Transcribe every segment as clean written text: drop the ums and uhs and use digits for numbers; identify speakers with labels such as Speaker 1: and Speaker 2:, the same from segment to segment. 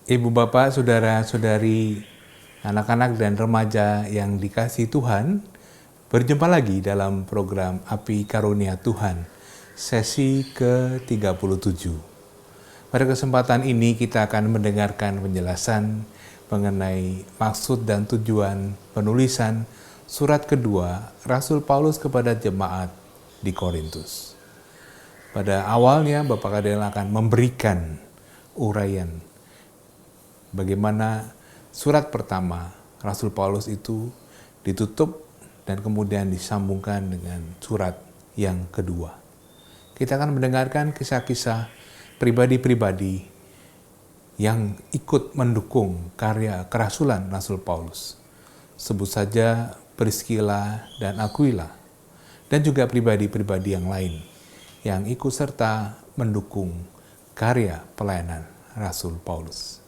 Speaker 1: Ibu bapak, saudara-saudari, anak-anak dan remaja yang dikasihi Tuhan, berjumpa lagi dalam program Api Karunia Tuhan, sesi ke-37. Pada kesempatan ini kita akan mendengarkan penjelasan mengenai maksud dan tujuan penulisan surat kedua Rasul Paulus kepada jemaat di Korintus. Pada awalnya Bapak Kadel akan memberikan uraian bagaimana surat pertama Rasul Paulus itu ditutup dan kemudian disambungkan dengan surat yang kedua. Kita akan mendengarkan kisah-kisah pribadi-pribadi yang ikut mendukung karya kerasulan Rasul Paulus. Sebut saja Priscilla dan Aquila, dan juga pribadi-pribadi yang lain yang ikut serta mendukung karya pelayanan Rasul Paulus.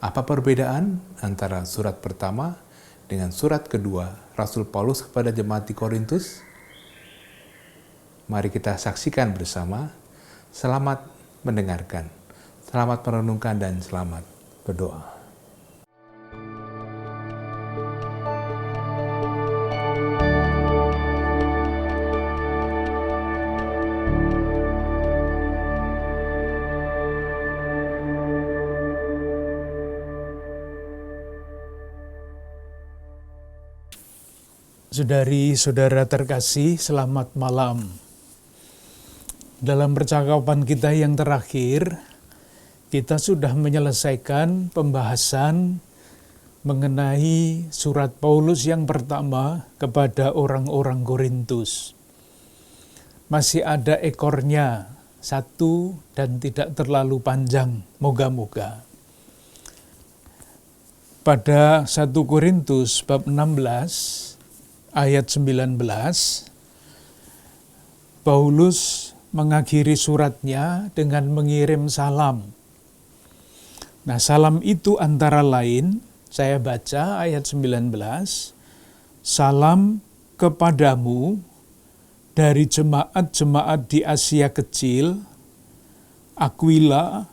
Speaker 1: Apa perbedaan antara surat pertama dengan surat kedua Rasul Paulus kepada jemaat di Korintus? Mari kita saksikan bersama. Selamat mendengarkan, selamat merenungkan, dan selamat berdoa.
Speaker 2: Saudari-saudara terkasih, selamat malam. Dalam percakapan kita yang terakhir, kita sudah menyelesaikan pembahasan mengenai surat Paulus yang pertama kepada orang-orang Korintus. Masih ada ekornya satu dan tidak terlalu panjang, moga-moga. Pada 1 Korintus bab 16, ayat 19, Paulus mengakhiri suratnya dengan mengirim salam. Nah, salam itu antara lain, saya baca ayat 19, salam kepadamu dari jemaat-jemaat di Asia Kecil, Aquila,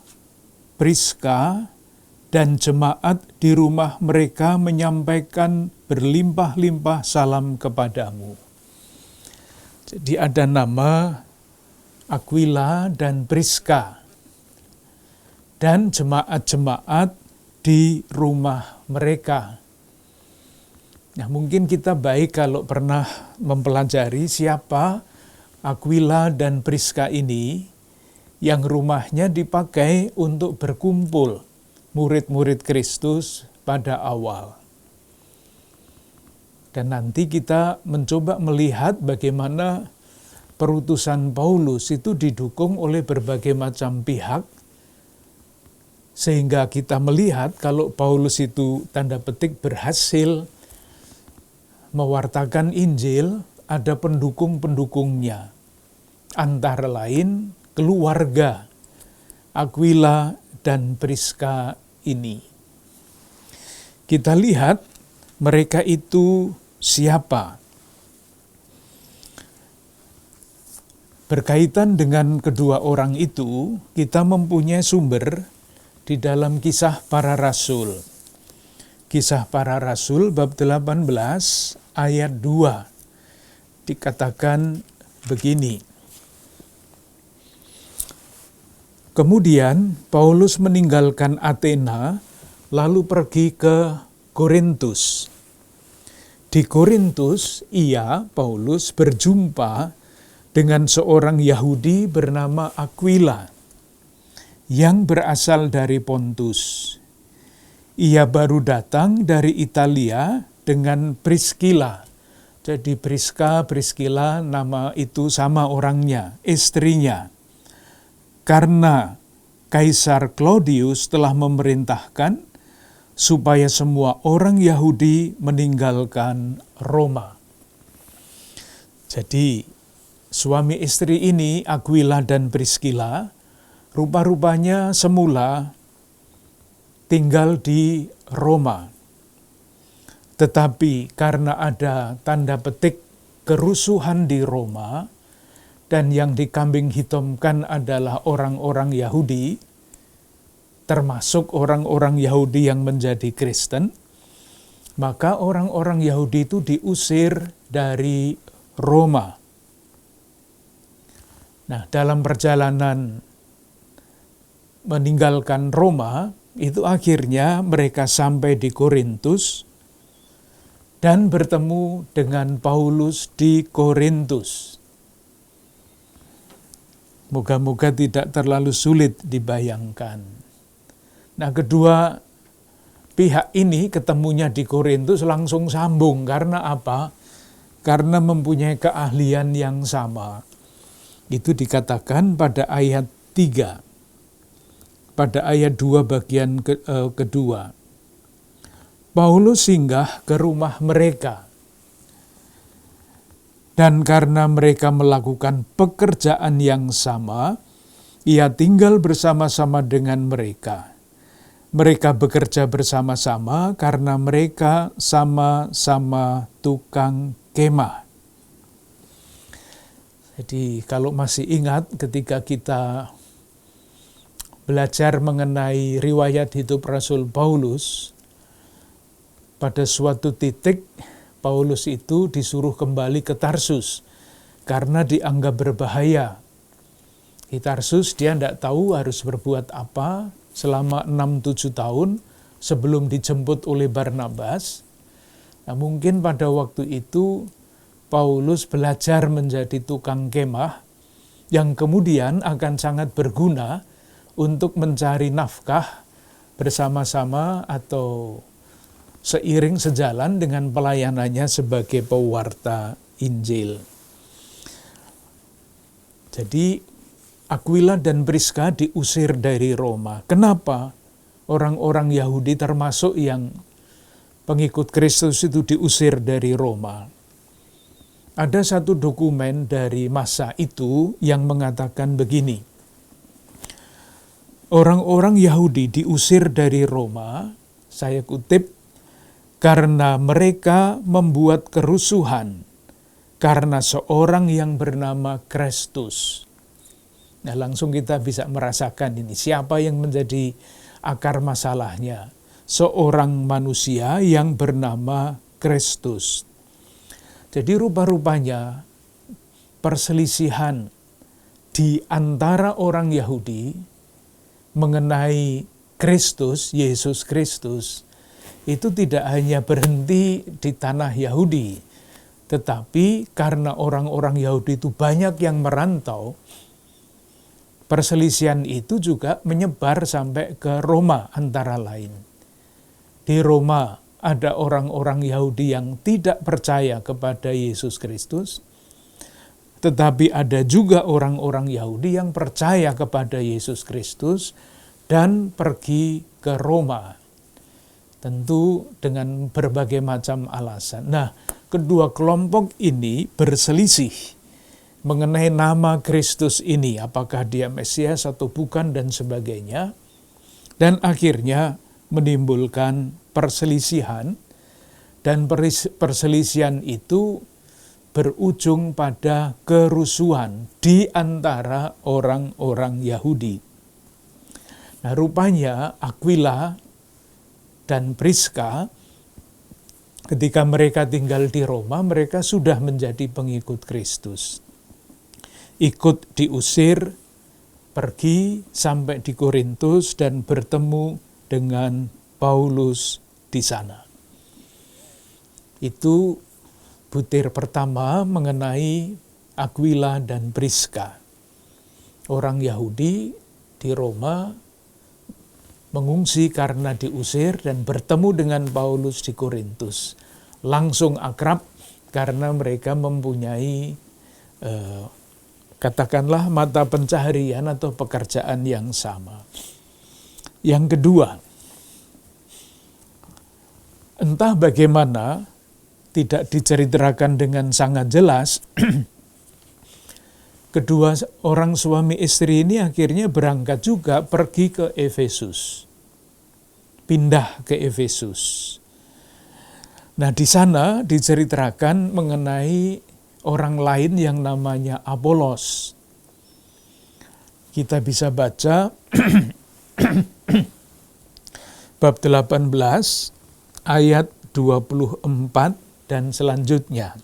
Speaker 2: Priska, dan jemaat di rumah mereka menyampaikan berlimpah-limpah salam kepadamu. Jadi ada nama Aquila dan Priska dan jemaat-jemaat di rumah mereka. Nah, mungkin kita baik kalau pernah mempelajari siapa Aquila dan Priska ini yang rumahnya dipakai untuk berkumpul murid-murid Kristus pada awal. Dan nanti kita mencoba melihat bagaimana perutusan Paulus itu didukung oleh berbagai macam pihak, sehingga kita melihat kalau Paulus itu tanda petik berhasil mewartakan Injil, ada pendukung-pendukungnya. Antara lain keluarga Aquila dan Priska ini. Kita lihat mereka itu siapa. Berkaitan dengan kedua orang itu, kita mempunyai sumber di dalam Kisah Para Rasul. Kisah Para Rasul bab 18 ayat 2 dikatakan begini. Kemudian Paulus meninggalkan Athena lalu pergi ke Korintus. Di Korintus, Paulus berjumpa dengan seorang Yahudi bernama Aquila yang berasal dari Pontus. Ia baru datang dari Italia dengan Priscilla. Jadi Priscilla nama itu sama orangnya, istrinya. Karena Kaisar Claudius telah memerintahkan supaya semua orang Yahudi meninggalkan Roma. Jadi suami istri ini, Aquila dan Priscilla, rupa-rupanya semula tinggal di Roma. Tetapi karena ada tanda petik kerusuhan di Roma, dan yang dikambing hitamkan adalah orang-orang Yahudi, termasuk orang-orang Yahudi yang menjadi Kristen, maka orang-orang Yahudi itu diusir dari Roma. Nah, dalam perjalanan meninggalkan Roma, itu akhirnya mereka sampai di Korintus dan bertemu dengan Paulus di Korintus. Moga-moga tidak terlalu sulit dibayangkan. Nah, kedua pihak ini ketemunya di Korintus langsung sambung. Karena apa? Karena mempunyai keahlian yang sama. Itu dikatakan pada ayat 3. Pada ayat 2 bagian kedua. Paulus singgah ke rumah mereka. Dan karena mereka melakukan pekerjaan yang sama, ia tinggal bersama-sama dengan mereka. Mereka bekerja bersama-sama karena mereka sama-sama tukang kemah. Jadi kalau masih ingat ketika kita belajar mengenai riwayat hidup Rasul Paulus, pada suatu titik Paulus itu disuruh kembali ke Tarsus karena dianggap berbahaya. Di Tarsus dia tidak tahu harus berbuat apa selama 6-7 tahun sebelum dijemput oleh Barnabas. Nah, mungkin pada waktu itu Paulus belajar menjadi tukang kemah yang kemudian akan sangat berguna untuk mencari nafkah bersama-sama atau seiring sejalan dengan pelayanannya sebagai pewarta Injil. Jadi Aquila dan Priska diusir dari Roma. Kenapa orang-orang Yahudi termasuk yang pengikut Kristus itu diusir dari Roma? Ada satu dokumen dari masa itu yang mengatakan begini. Orang-orang Yahudi diusir dari Roma, saya kutip, karena mereka membuat kerusuhan karena seorang yang bernama Kristus. Nah, langsung kita bisa merasakan ini. Siapa yang menjadi akar masalahnya? Seorang manusia yang bernama Kristus. Jadi rupa-rupanya perselisihan di antara orang Yahudi mengenai Kristus, Yesus Kristus, itu tidak hanya berhenti di tanah Yahudi, tetapi karena orang-orang Yahudi itu banyak yang merantau, perselisihan itu juga menyebar sampai ke Roma antara lain. Di Roma ada orang-orang Yahudi yang tidak percaya kepada Yesus Kristus, tetapi ada juga orang-orang Yahudi yang percaya kepada Yesus Kristus dan pergi ke Roma. Tentu dengan berbagai macam alasan. Nah, kedua kelompok ini berselisih mengenai nama Kristus ini, apakah dia Mesias atau bukan dan sebagainya. Dan akhirnya menimbulkan perselisihan, dan perselisihan itu berujung pada kerusuhan di antara orang-orang Yahudi. Nah, rupanya Aquila dan Priska ketika mereka tinggal di Roma, mereka sudah menjadi pengikut Kristus. Ikut diusir, pergi sampai di Korintus dan bertemu dengan Paulus di sana. Itu butir pertama mengenai Aquila dan Priska. Orang Yahudi di Roma mengungsi karena diusir dan bertemu dengan Paulus di Korintus. Langsung akrab karena mereka mempunyai katakanlah mata pencaharian atau pekerjaan yang sama. Yang kedua, entah bagaimana, tidak diceritakan dengan sangat jelas, kedua orang suami istri ini akhirnya berangkat juga pergi ke Efesus. Pindah ke Efesus. Nah, di sana diceritakan mengenai orang lain yang namanya Apolos. Kita bisa baca bab 18 ayat 24 dan selanjutnya.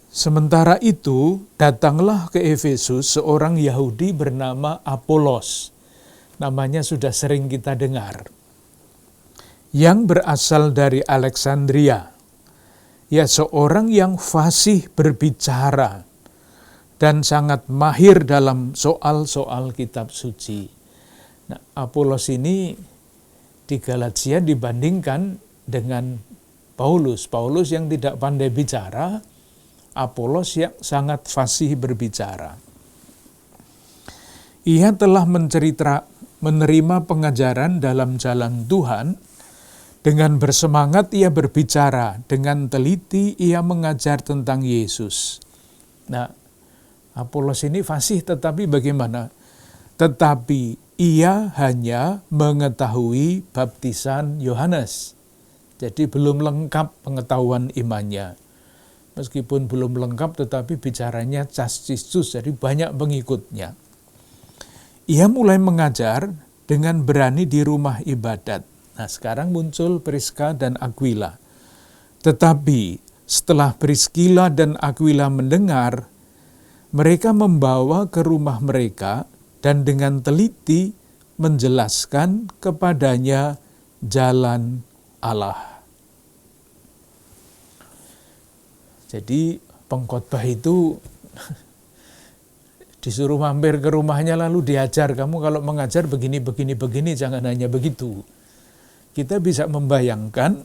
Speaker 2: Sementara itu, datanglah ke Efesus seorang Yahudi bernama Apolos. Namanya sudah sering kita dengar. Yang berasal dari Alexandria. Ya, seorang yang fasih berbicara dan sangat mahir dalam soal-soal kitab suci. Nah, Apolos ini di Galatia dibandingkan dengan Paulus. Paulus yang tidak pandai bicara, Apolos yang sangat fasih berbicara. Ia telah menerima pengajaran dalam jalan Tuhan. Dengan bersemangat ia berbicara, dengan teliti ia mengajar tentang Yesus. Nah, Apolos ini fasih, tetapi bagaimana? Tetapi ia hanya mengetahui baptisan Yohanes. Jadi belum lengkap pengetahuan imannya. Meskipun belum lengkap, tetapi bicaranya cas-cis-cus, jadi banyak pengikutnya. Ia mulai mengajar dengan berani di rumah ibadat. Nah, sekarang muncul Priska dan Aquila. Tetapi setelah Priskila dan Aquila mendengar, mereka membawa ke rumah mereka dan dengan teliti menjelaskan kepadanya jalan Allah. Jadi pengkhotbah itu disuruh mampir ke rumahnya lalu diajar, kamu kalau mengajar begini, jangan hanya begitu. Kita bisa membayangkan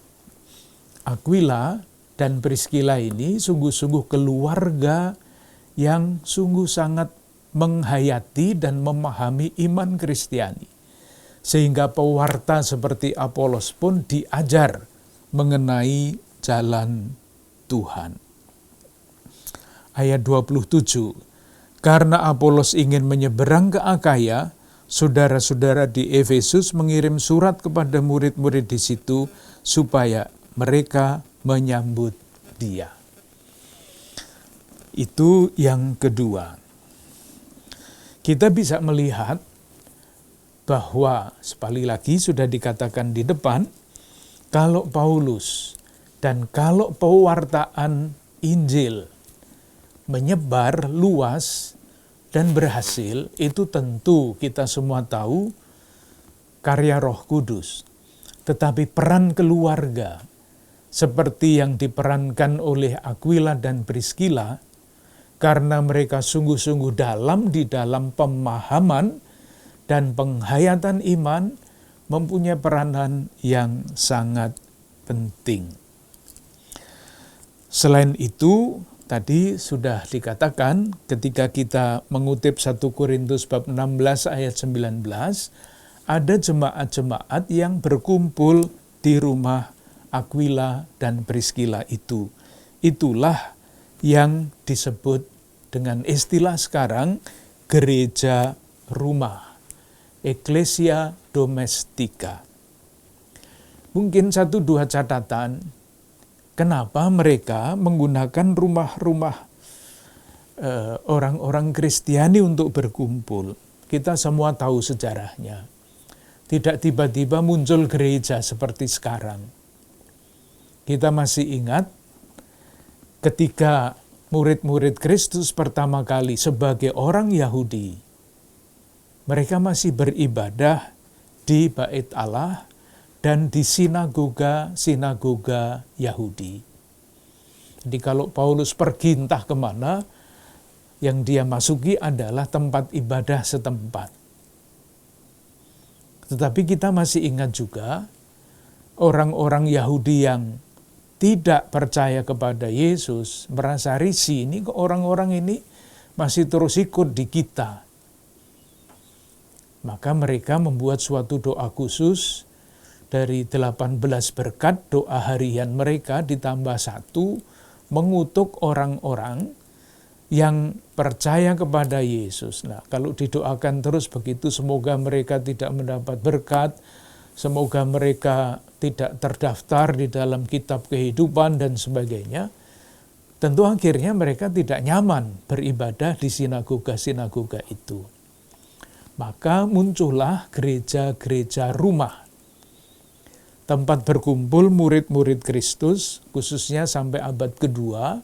Speaker 2: Aquila dan Priskila ini sungguh-sungguh keluarga yang sungguh sangat menghayati dan memahami iman Kristiani. Sehingga pewarta seperti Apolos pun diajar mengenai jalan Tuhan. Ayat 27, karena Apolos ingin menyeberang ke Akaya, saudara-saudara di Efesus mengirim surat kepada murid-murid di situ supaya mereka menyambut dia. Itu yang kedua. Kita bisa melihat bahwa sekali lagi sudah dikatakan di depan, kalau Paulus dan kalau pewartaan Injil menyebar luas dan berhasil, itu tentu kita semua tahu karya Roh Kudus. Tetapi peran keluarga seperti yang diperankan oleh Aquila dan Priskila, karena mereka sungguh-sungguh dalam di dalam pemahaman dan penghayatan iman, mempunyai peranan yang sangat penting. Selain itu, tadi sudah dikatakan ketika kita mengutip 1 Korintus bab 16 ayat 19, ada jemaat-jemaat yang berkumpul di rumah Aquila dan Priskila itu. Itulah yang disebut dengan istilah sekarang gereja rumah, Ecclesia Domestica. Mungkin 1-2 catatan, kenapa mereka menggunakan rumah-rumah orang-orang Kristiani untuk berkumpul. Kita semua tahu sejarahnya. Tidak tiba-tiba muncul gereja seperti sekarang. Kita masih ingat ketika murid-murid Kristus pertama kali sebagai orang Yahudi, mereka masih beribadah di Bait Allah dan di sinagoga Yahudi. Jadi kalau Paulus pergi entah kemana, yang dia masuki adalah tempat ibadah setempat. Tetapi kita masih ingat juga orang-orang Yahudi yang tidak percaya kepada Yesus, merasa risih, ini orang-orang ini masih terus ikut di kita. Maka mereka membuat suatu doa khusus dari 18 berkat doa harian mereka ditambah 1, mengutuk orang-orang yang percaya kepada Yesus. Nah, kalau didoakan terus begitu, semoga mereka tidak mendapat berkat, semoga mereka tidak terdaftar di dalam kitab kehidupan dan sebagainya. Tentu akhirnya mereka tidak nyaman beribadah di sinagoga-sinagoga itu. Maka muncullah gereja-gereja rumah, tempat berkumpul murid-murid Kristus, khususnya sampai abad kedua,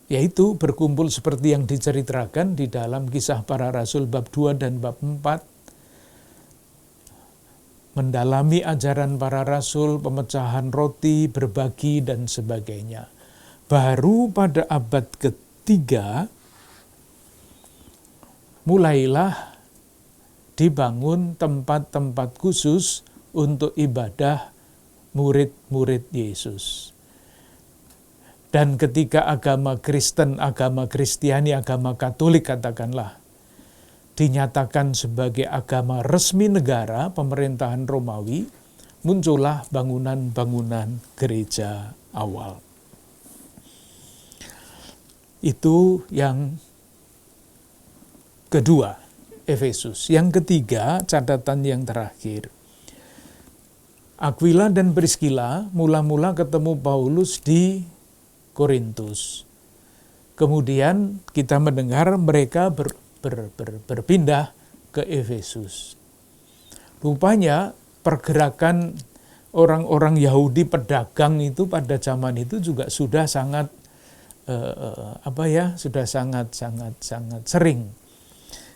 Speaker 2: yaitu berkumpul seperti yang diceritakan di dalam Kisah Para Rasul bab 2 dan bab 4, mendalami ajaran para rasul, pemecahan roti, berbagi, dan sebagainya. Baru pada abad ketiga, mulailah dibangun tempat-tempat khusus untuk ibadah murid-murid Yesus. Dan ketika agama Kristen, agama Kristiani, agama Katolik katakanlah, dinyatakan sebagai agama resmi negara pemerintahan Romawi, muncullah bangunan-bangunan gereja awal. Itu yang kedua, Efesus. Yang ketiga, catatan yang terakhir. Aquila dan Priscilla mula-mula ketemu Paulus di Korintus. Kemudian kita mendengar mereka berpindah ke Efesus. Rupanya pergerakan orang-orang Yahudi pedagang itu pada zaman itu juga sudah sangat sangat sering.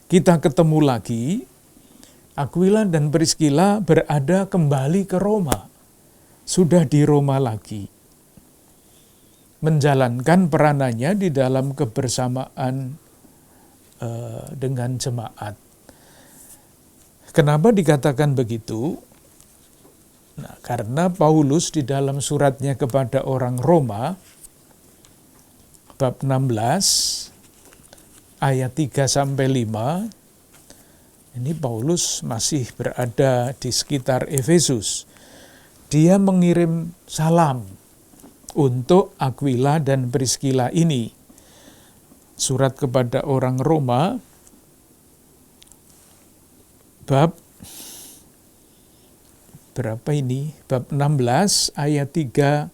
Speaker 2: Kita ketemu lagi, Aquila dan Priscilla berada kembali ke Roma. Sudah di Roma lagi. Menjalankan peranannya di dalam kebersamaan dengan jemaat. Kenapa dikatakan begitu? Nah, karena Paulus di dalam suratnya kepada orang Roma, bab 16, ayat 3-5, ini Paulus masih berada di sekitar Efesus. Dia mengirim salam untuk Aquila dan Priscilla ini. Surat kepada orang Roma, bab berapa ini? Bab 16 ayat 3-5.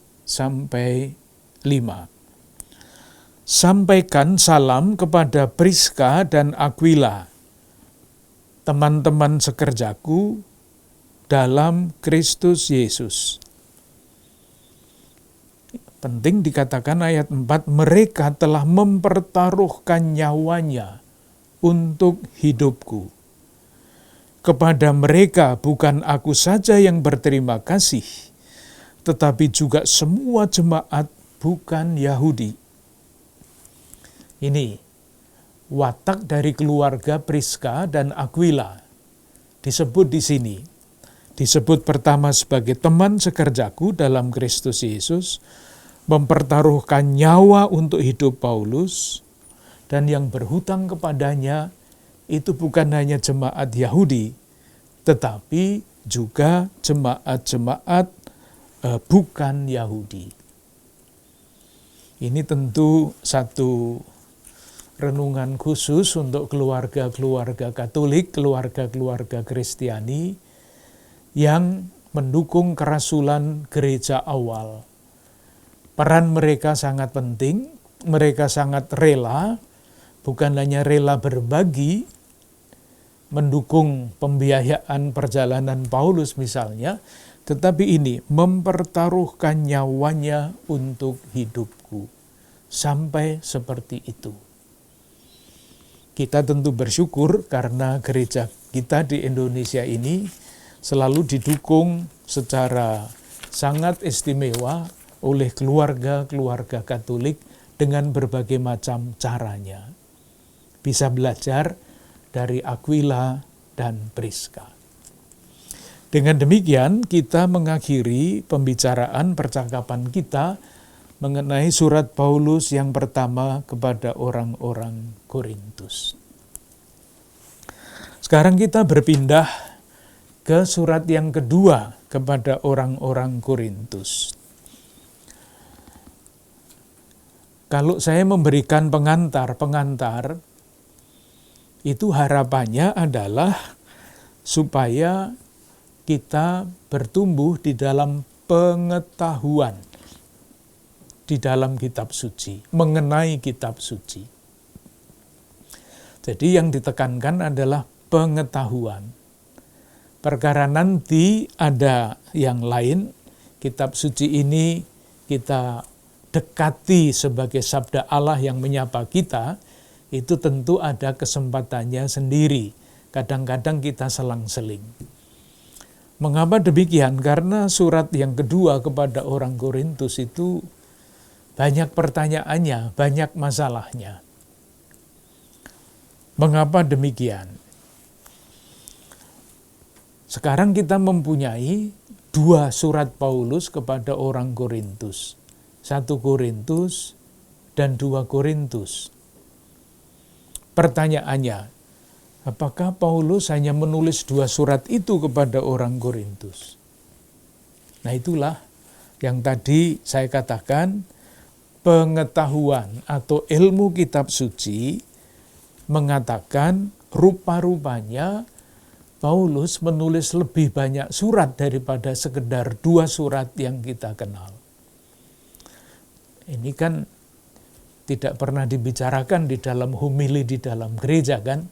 Speaker 2: Sampaikan salam kepada Priska dan Aquila, teman-teman sekerjaku dalam Kristus Yesus. Penting dikatakan ayat 4, mereka telah mempertaruhkan nyawanya untuk hidupku. Kepada mereka bukan aku saja yang berterima kasih, tetapi juga semua jemaat bukan Yahudi. Ini watak dari keluarga Priska dan Aquila disebut di sini. Disebut pertama sebagai teman sekerjaku dalam Kristus Yesus, mempertaruhkan nyawa untuk hidup Paulus, dan yang berhutang kepadanya itu bukan hanya jemaat Yahudi, tetapi juga jemaat-jemaat bukan Yahudi. Ini tentu satu renungan khusus untuk keluarga-keluarga Katolik, keluarga-keluarga Kristiani yang mendukung kerasulan gereja awal. Peran mereka sangat penting, mereka sangat rela, bukan hanya rela berbagi, mendukung pembiayaan perjalanan Paulus misalnya, tetapi ini mempertaruhkan nyawanya untuk hidupku. Sampai seperti itu. Kita tentu bersyukur karena gereja kita di Indonesia ini selalu didukung secara sangat istimewa oleh keluarga-keluarga Katolik dengan berbagai macam caranya. Bisa belajar dari Aquila dan Priska. Dengan demikian kita mengakhiri pembicaraan percakapan kita mengenai surat Paulus yang pertama kepada orang-orang Korintus. Sekarang kita berpindah ke surat yang kedua kepada orang-orang Korintus. Kalau saya memberikan pengantar, itu harapannya adalah supaya kita bertumbuh di dalam pengetahuan di dalam kitab suci, mengenai kitab suci. Jadi yang ditekankan adalah pengetahuan. Perkara nanti ada yang lain, kitab suci ini kita dekati sebagai sabda Allah yang menyapa kita, itu tentu ada kesempatannya sendiri. Kadang-kadang kita selang-seling. Mengapa demikian? Karena surat yang kedua kepada orang Korintus itu banyak pertanyaannya, banyak masalahnya. Mengapa demikian? Sekarang kita mempunyai 2 surat Paulus kepada orang Korintus. 1 Korintus dan 2 Korintus. Pertanyaannya, apakah Paulus hanya menulis 2 surat itu kepada orang Korintus? Nah itulah yang tadi saya katakan, pengetahuan atau ilmu kitab suci mengatakan rupa-rupanya Paulus menulis lebih banyak surat daripada sekedar 2 surat yang kita kenal. Ini kan tidak pernah dibicarakan di dalam homili di dalam gereja kan.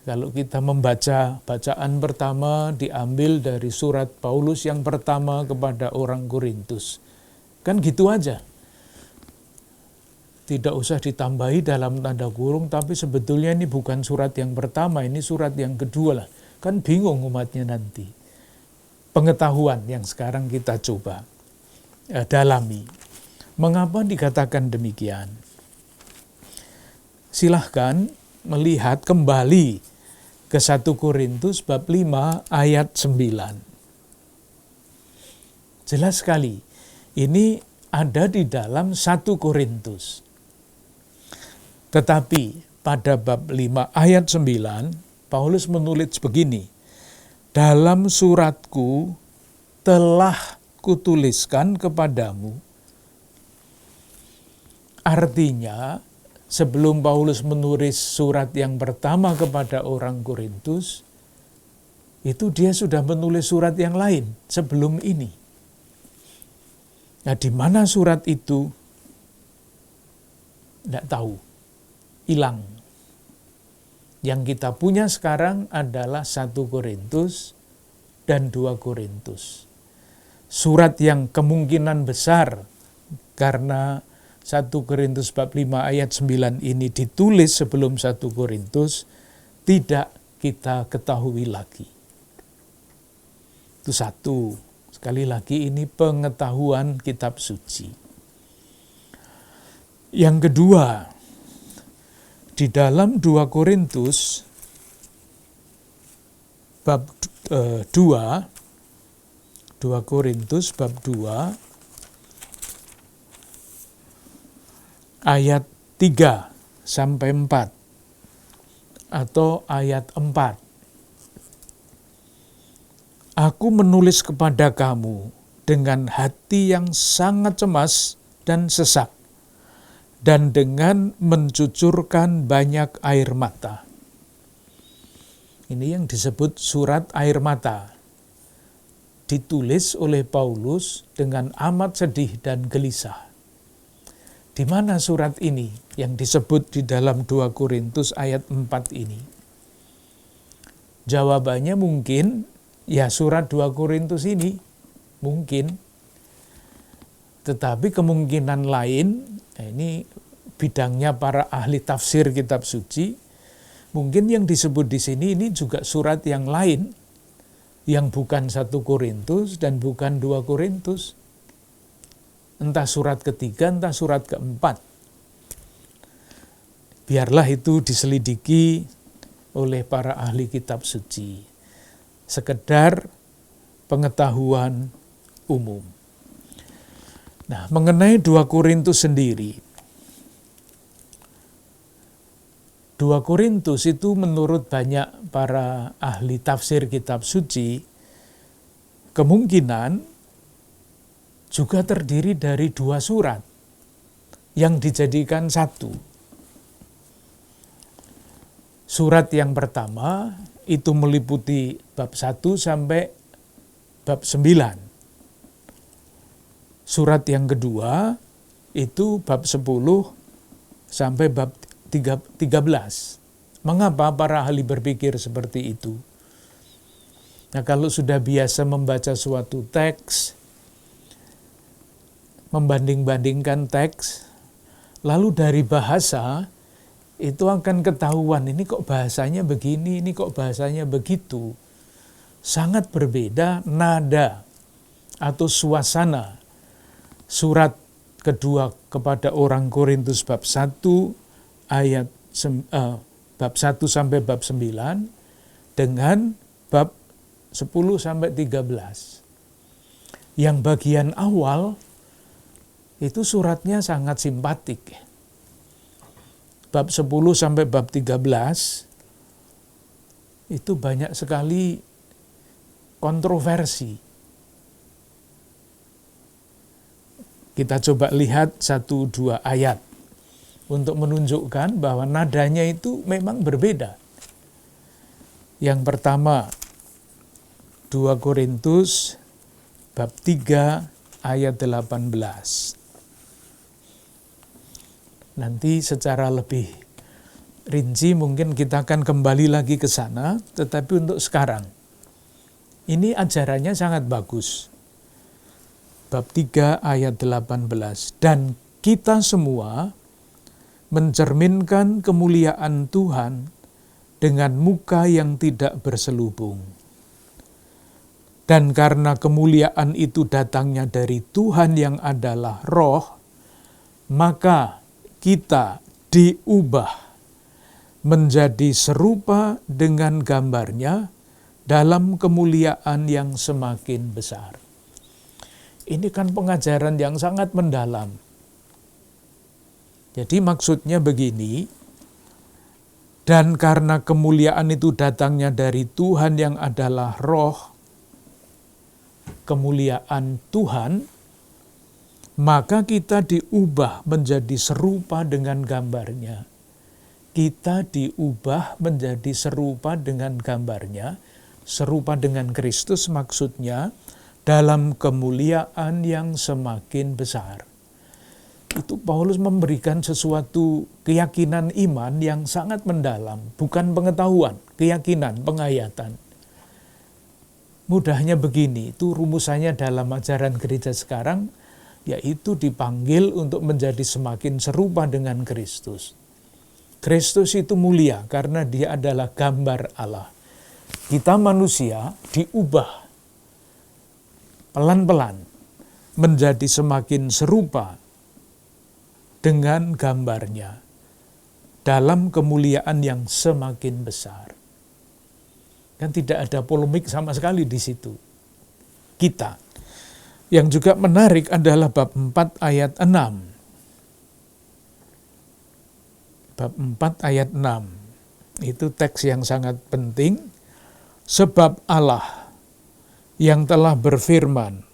Speaker 2: Kalau kita membaca bacaan pertama diambil dari surat Paulus yang pertama kepada orang Korintus. Kan gitu aja. Tidak usah ditambahi dalam tanda kurung, tapi sebetulnya ini bukan surat yang pertama, ini surat yang kedua lah. Kan bingung umatnya nanti. Pengetahuan yang sekarang kita coba dalami. Mengapa dikatakan demikian? Silahkan melihat kembali ke 1 Korintus bab 5 ayat 9. Jelas sekali, ini ada di dalam 1 Korintus. Tetapi pada bab 5 ayat 9, Paulus menulis begini, dalam suratku telah kutuliskan kepadamu. Artinya, sebelum Paulus menulis surat yang pertama kepada orang Korintus, itu dia sudah menulis surat yang lain sebelum ini. Nah, di mana surat itu? Tidak tahu. Hilang. Yang kita punya sekarang adalah 1 Korintus dan 2 Korintus. Surat yang kemungkinan besar karena 1 Korintus bab 5 ayat 9 ini ditulis sebelum 1 Korintus tidak kita ketahui lagi. Itu satu. Sekali lagi ini pengetahuan kitab suci. Yang kedua, di dalam 2 Korintus bab 2 Korintus bab 2 ayat 3 sampai 4 atau ayat 4. Aku menulis kepada kamu dengan hati yang sangat cemas dan sesak, dan dengan mencucurkan banyak air mata. Ini yang disebut surat air mata. Ditulis oleh Paulus dengan amat sedih dan gelisah. Di mana surat ini yang disebut di dalam 2 Korintus ayat 4 ini? Jawabannya mungkin, ya surat 2 Korintus ini, mungkin. Tetapi kemungkinan lain, ini bidangnya para ahli tafsir kitab suci, mungkin yang disebut di sini ini juga surat yang lain, yang bukan 1 Korintus dan bukan 2 Korintus. Entah surat ketiga, entah surat keempat. Biarlah itu diselidiki oleh para ahli kitab suci. Sekedar pengetahuan umum. Nah, mengenai 2 Korintus sendiri. 2 Korintus itu menurut banyak para ahli tafsir kitab suci, kemungkinan juga terdiri dari 2 surat yang dijadikan satu. Surat yang pertama itu meliputi bab 1 sampai bab 9. Surat yang kedua itu bab 10 sampai bab 13. Mengapa para ahli berpikir seperti itu? Nah, kalau sudah biasa membaca suatu teks, membanding-bandingkan teks, lalu dari bahasa, itu akan ketahuan, ini kok bahasanya begini, ini kok bahasanya begitu. Sangat berbeda nada atau suasana surat kedua kepada orang Korintus bab 1 ayat bab 1 sampai bab 9 dengan bab 10 sampai 13. Yang bagian awal itu suratnya sangat simpatik. Bab 10 sampai bab 13 itu banyak sekali kontroversi. Kita coba lihat 1-2 ayat untuk menunjukkan bahwa nadanya itu memang berbeda. Yang pertama, 2 Korintus bab 3 ayat 18. Nanti secara lebih rinci mungkin kita akan kembali lagi ke sana, tetapi untuk sekarang ini ajarannya sangat bagus. Bab 3 ayat 18. Dan kita semua mencerminkan kemuliaan Tuhan dengan muka yang tidak berselubung. Dan karena kemuliaan itu datangnya dari Tuhan yang adalah Roh, maka kita diubah menjadi serupa dengan gambarnya dalam kemuliaan yang semakin besar. Ini kan pengajaran yang sangat mendalam. Jadi maksudnya begini, dan karena kemuliaan itu datangnya dari Tuhan yang adalah Roh, kemuliaan Tuhan, maka kita diubah menjadi serupa dengan gambarnya. Kita diubah menjadi serupa dengan gambarnya, serupa dengan Kristus maksudnya, dalam kemuliaan yang semakin besar. Itu Paulus memberikan sesuatu keyakinan iman yang sangat mendalam, bukan pengetahuan, keyakinan, penghayatan. Mudahnya begini, itu rumusannya dalam ajaran gereja sekarang, yaitu dipanggil untuk menjadi semakin serupa dengan Kristus. Kristus itu mulia karena dia adalah gambar Allah. Kita manusia diubah pelan-pelan menjadi semakin serupa dengan gambarnya dalam kemuliaan yang semakin besar. Kan tidak ada polemik sama sekali di situ. Kita. Yang juga menarik adalah bab 4 ayat 6. Bab 4 ayat 6. Itu teks yang sangat penting. Sebab Allah yang telah berfirman,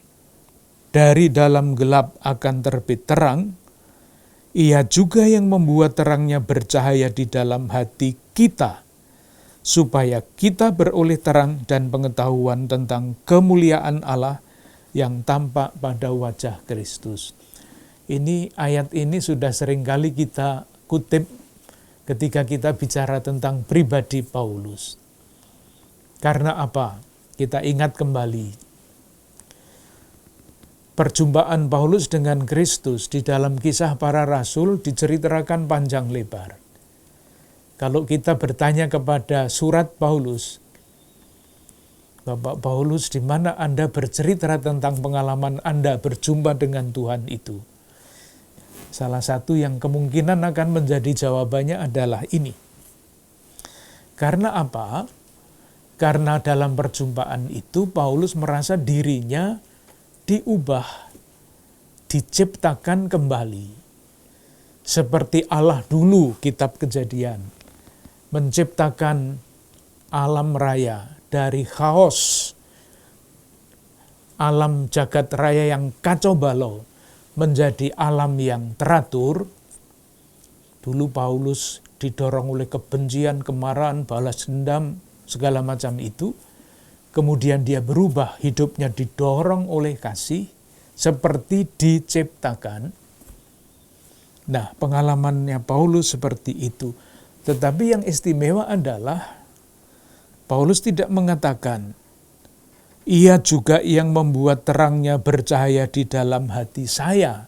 Speaker 2: dari dalam gelap akan terbit terang, Ia juga yang membuat terangnya bercahaya di dalam hati kita, supaya kita beroleh terang dan pengetahuan tentang kemuliaan Allah yang tampak pada wajah Kristus. Ini ayat ini sudah seringkali kita kutip ketika kita bicara tentang pribadi Paulus. Karena apa? Kita ingat kembali perjumpaan Paulus dengan Kristus di dalam Kisah Para Rasul diceritakan panjang lebar. Kalau kita bertanya kepada surat Paulus, Bapak Paulus, di mana Anda bercerita tentang pengalaman Anda berjumpa dengan Tuhan itu? Salah satu yang kemungkinan akan menjadi jawabannya adalah ini. Karena apa? Karena dalam perjumpaan itu Paulus merasa dirinya diubah, diciptakan kembali. Seperti Allah dulu, kitab Kejadian, menciptakan alam raya dari chaos, alam jagat raya yang kacau balau, menjadi alam yang teratur. Dulu Paulus didorong oleh kebencian, kemarahan, balas dendam, segala macam itu. Kemudian dia berubah, hidupnya didorong oleh kasih, seperti diciptakan. Nah, pengalamannya Paulus seperti itu. Tetapi yang istimewa adalah Paulus tidak mengatakan, ia juga yang membuat terangnya bercahaya di dalam hati saya.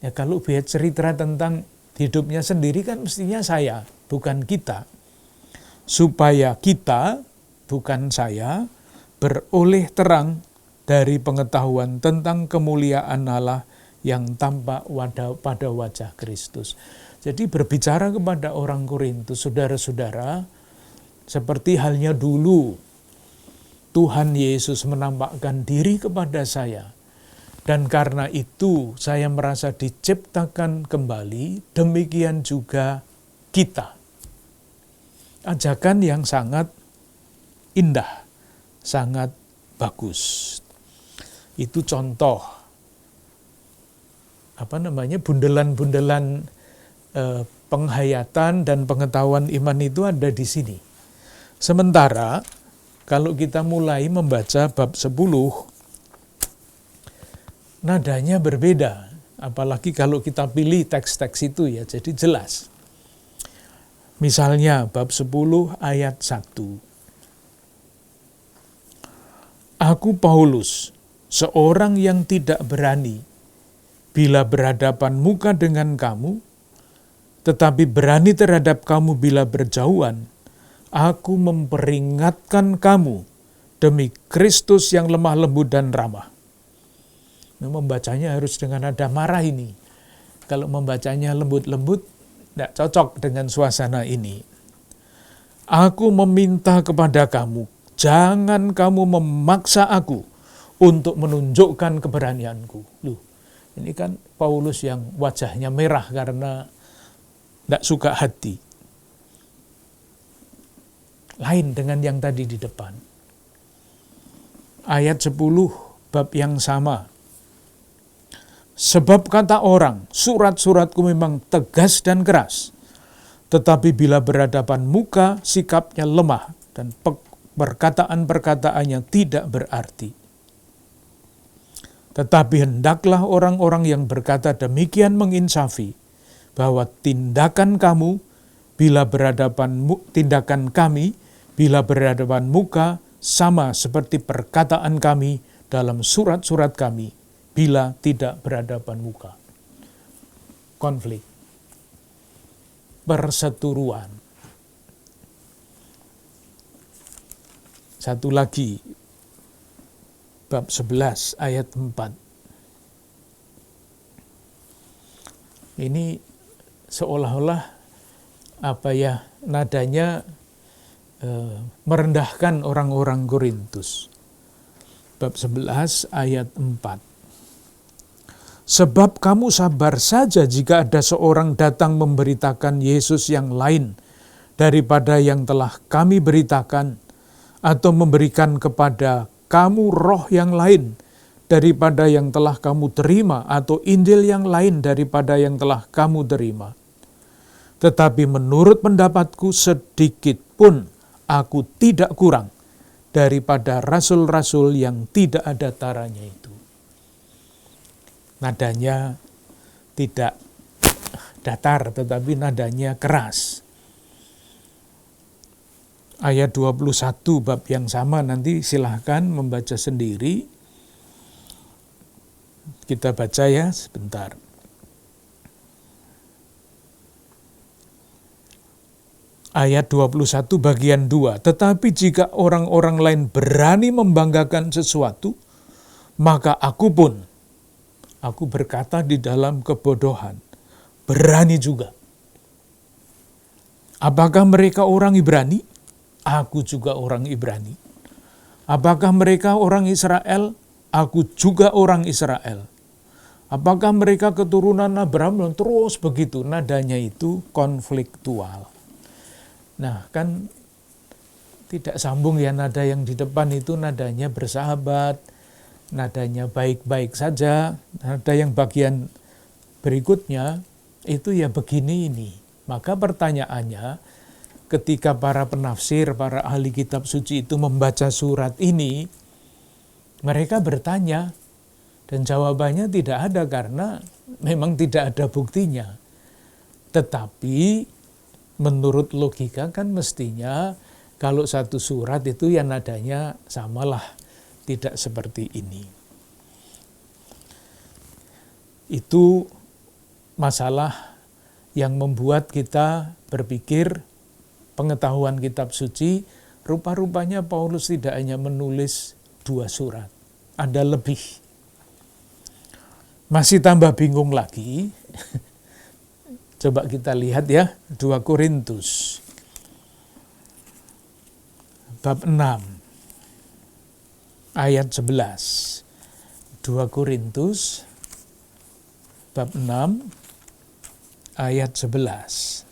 Speaker 2: Ya, kalau biar cerita tentang hidupnya sendiri kan mestinya saya, bukan kita. Supaya kita, bukan saya, beroleh terang dari pengetahuan tentang kemuliaan Allah yang tampak pada wajah Kristus. Jadi berbicara kepada orang Korintus, saudara-saudara, seperti halnya dulu Tuhan Yesus menampakkan diri kepada saya. Dan karena itu saya merasa diciptakan kembali, demikian juga kita. Ajakan yang sangat indah, sangat bagus. Itu contoh bundelan-bundelan penghayatan dan pengetahuan iman itu ada di sini. Sementara kalau kita mulai membaca bab 10, nadanya berbeda. Apalagi kalau kita pilih teks-teks itu ya, jadi jelas. Misalnya bab 10 ayat 1. Aku Paulus, seorang yang tidak berani bila berhadapan muka dengan kamu, tetapi berani terhadap kamu bila berjauhan. Aku memperingatkan kamu demi Kristus yang lemah lembut dan ramah. Nah, membacanya harus dengan nada marah ini. Kalau membacanya lembut-lembut, tidak cocok dengan suasana ini. Aku meminta kepada kamu, jangan kamu memaksa aku untuk menunjukkan keberanianku. Loh, ini kan Paulus yang wajahnya merah karena tidak suka hati. Lain dengan yang tadi di depan. Ayat 10 bab yang sama. Sebab kata orang, surat-suratku memang tegas dan keras, tetapi bila berhadapan muka, sikapnya lemah dan perkataan-perkataannya tidak berarti. Tetapi hendaklah orang-orang yang berkata demikian menginsafi, bahwa tindakan kami bila berhadapan muka sama seperti perkataan kami dalam surat-surat kami bila tidak berhadapan muka. Konflik. Perseteruan. Satu lagi, bab 11 ayat 4. Ini seolah-olah nadanya merendahkan orang-orang Korintus. Bab 11 ayat 4. Sebab kamu sabar saja jika ada seorang datang memberitakan Yesus yang lain daripada yang telah kami beritakan, atau memberikan kepada kamu roh yang lain daripada yang telah kamu terima, atau Injil yang lain daripada yang telah kamu terima. Tetapi menurut pendapatku sedikit pun aku tidak kurang daripada rasul-rasul yang tidak ada taranya itu. Nadanya tidak datar, tetapi nadanya keras. Ayat 21 bab yang sama, nanti silahkan membaca sendiri. Kita baca ya sebentar. Ayat 21 bagian 2. Tetapi jika orang-orang lain berani membanggakan sesuatu, maka aku berkata di dalam kebodohan, berani juga. Apakah mereka orang Ibrani? Aku juga orang Ibrani. Apakah mereka orang Israel? Aku juga orang Israel. Apakah mereka keturunan Abraham? Terus begitu, nadanya itu konfliktual. Nah, kan tidak sambung ya, nada yang di depan itu nadanya bersahabat, nadanya baik-baik saja. Nada yang bagian berikutnya itu ya begini ini. Maka pertanyaannya, ketika para penafsir, para ahli kitab suci itu membaca surat ini, mereka bertanya, Dan jawabannya tidak ada karena memang tidak ada buktinya. Tetapi menurut logika kan mestinya kalau satu surat itu ya nadanya samalah, tidak seperti ini. Itu masalah yang membuat kita berpikir pengetahuan kitab suci, rupa-rupanya Paulus tidak hanya menulis 2 surat, ada lebih. Masih tambah bingung lagi. Coba kita lihat ya, 2 Korintus bab 6 ayat 11. 2 Korintus bab 6 ayat 11.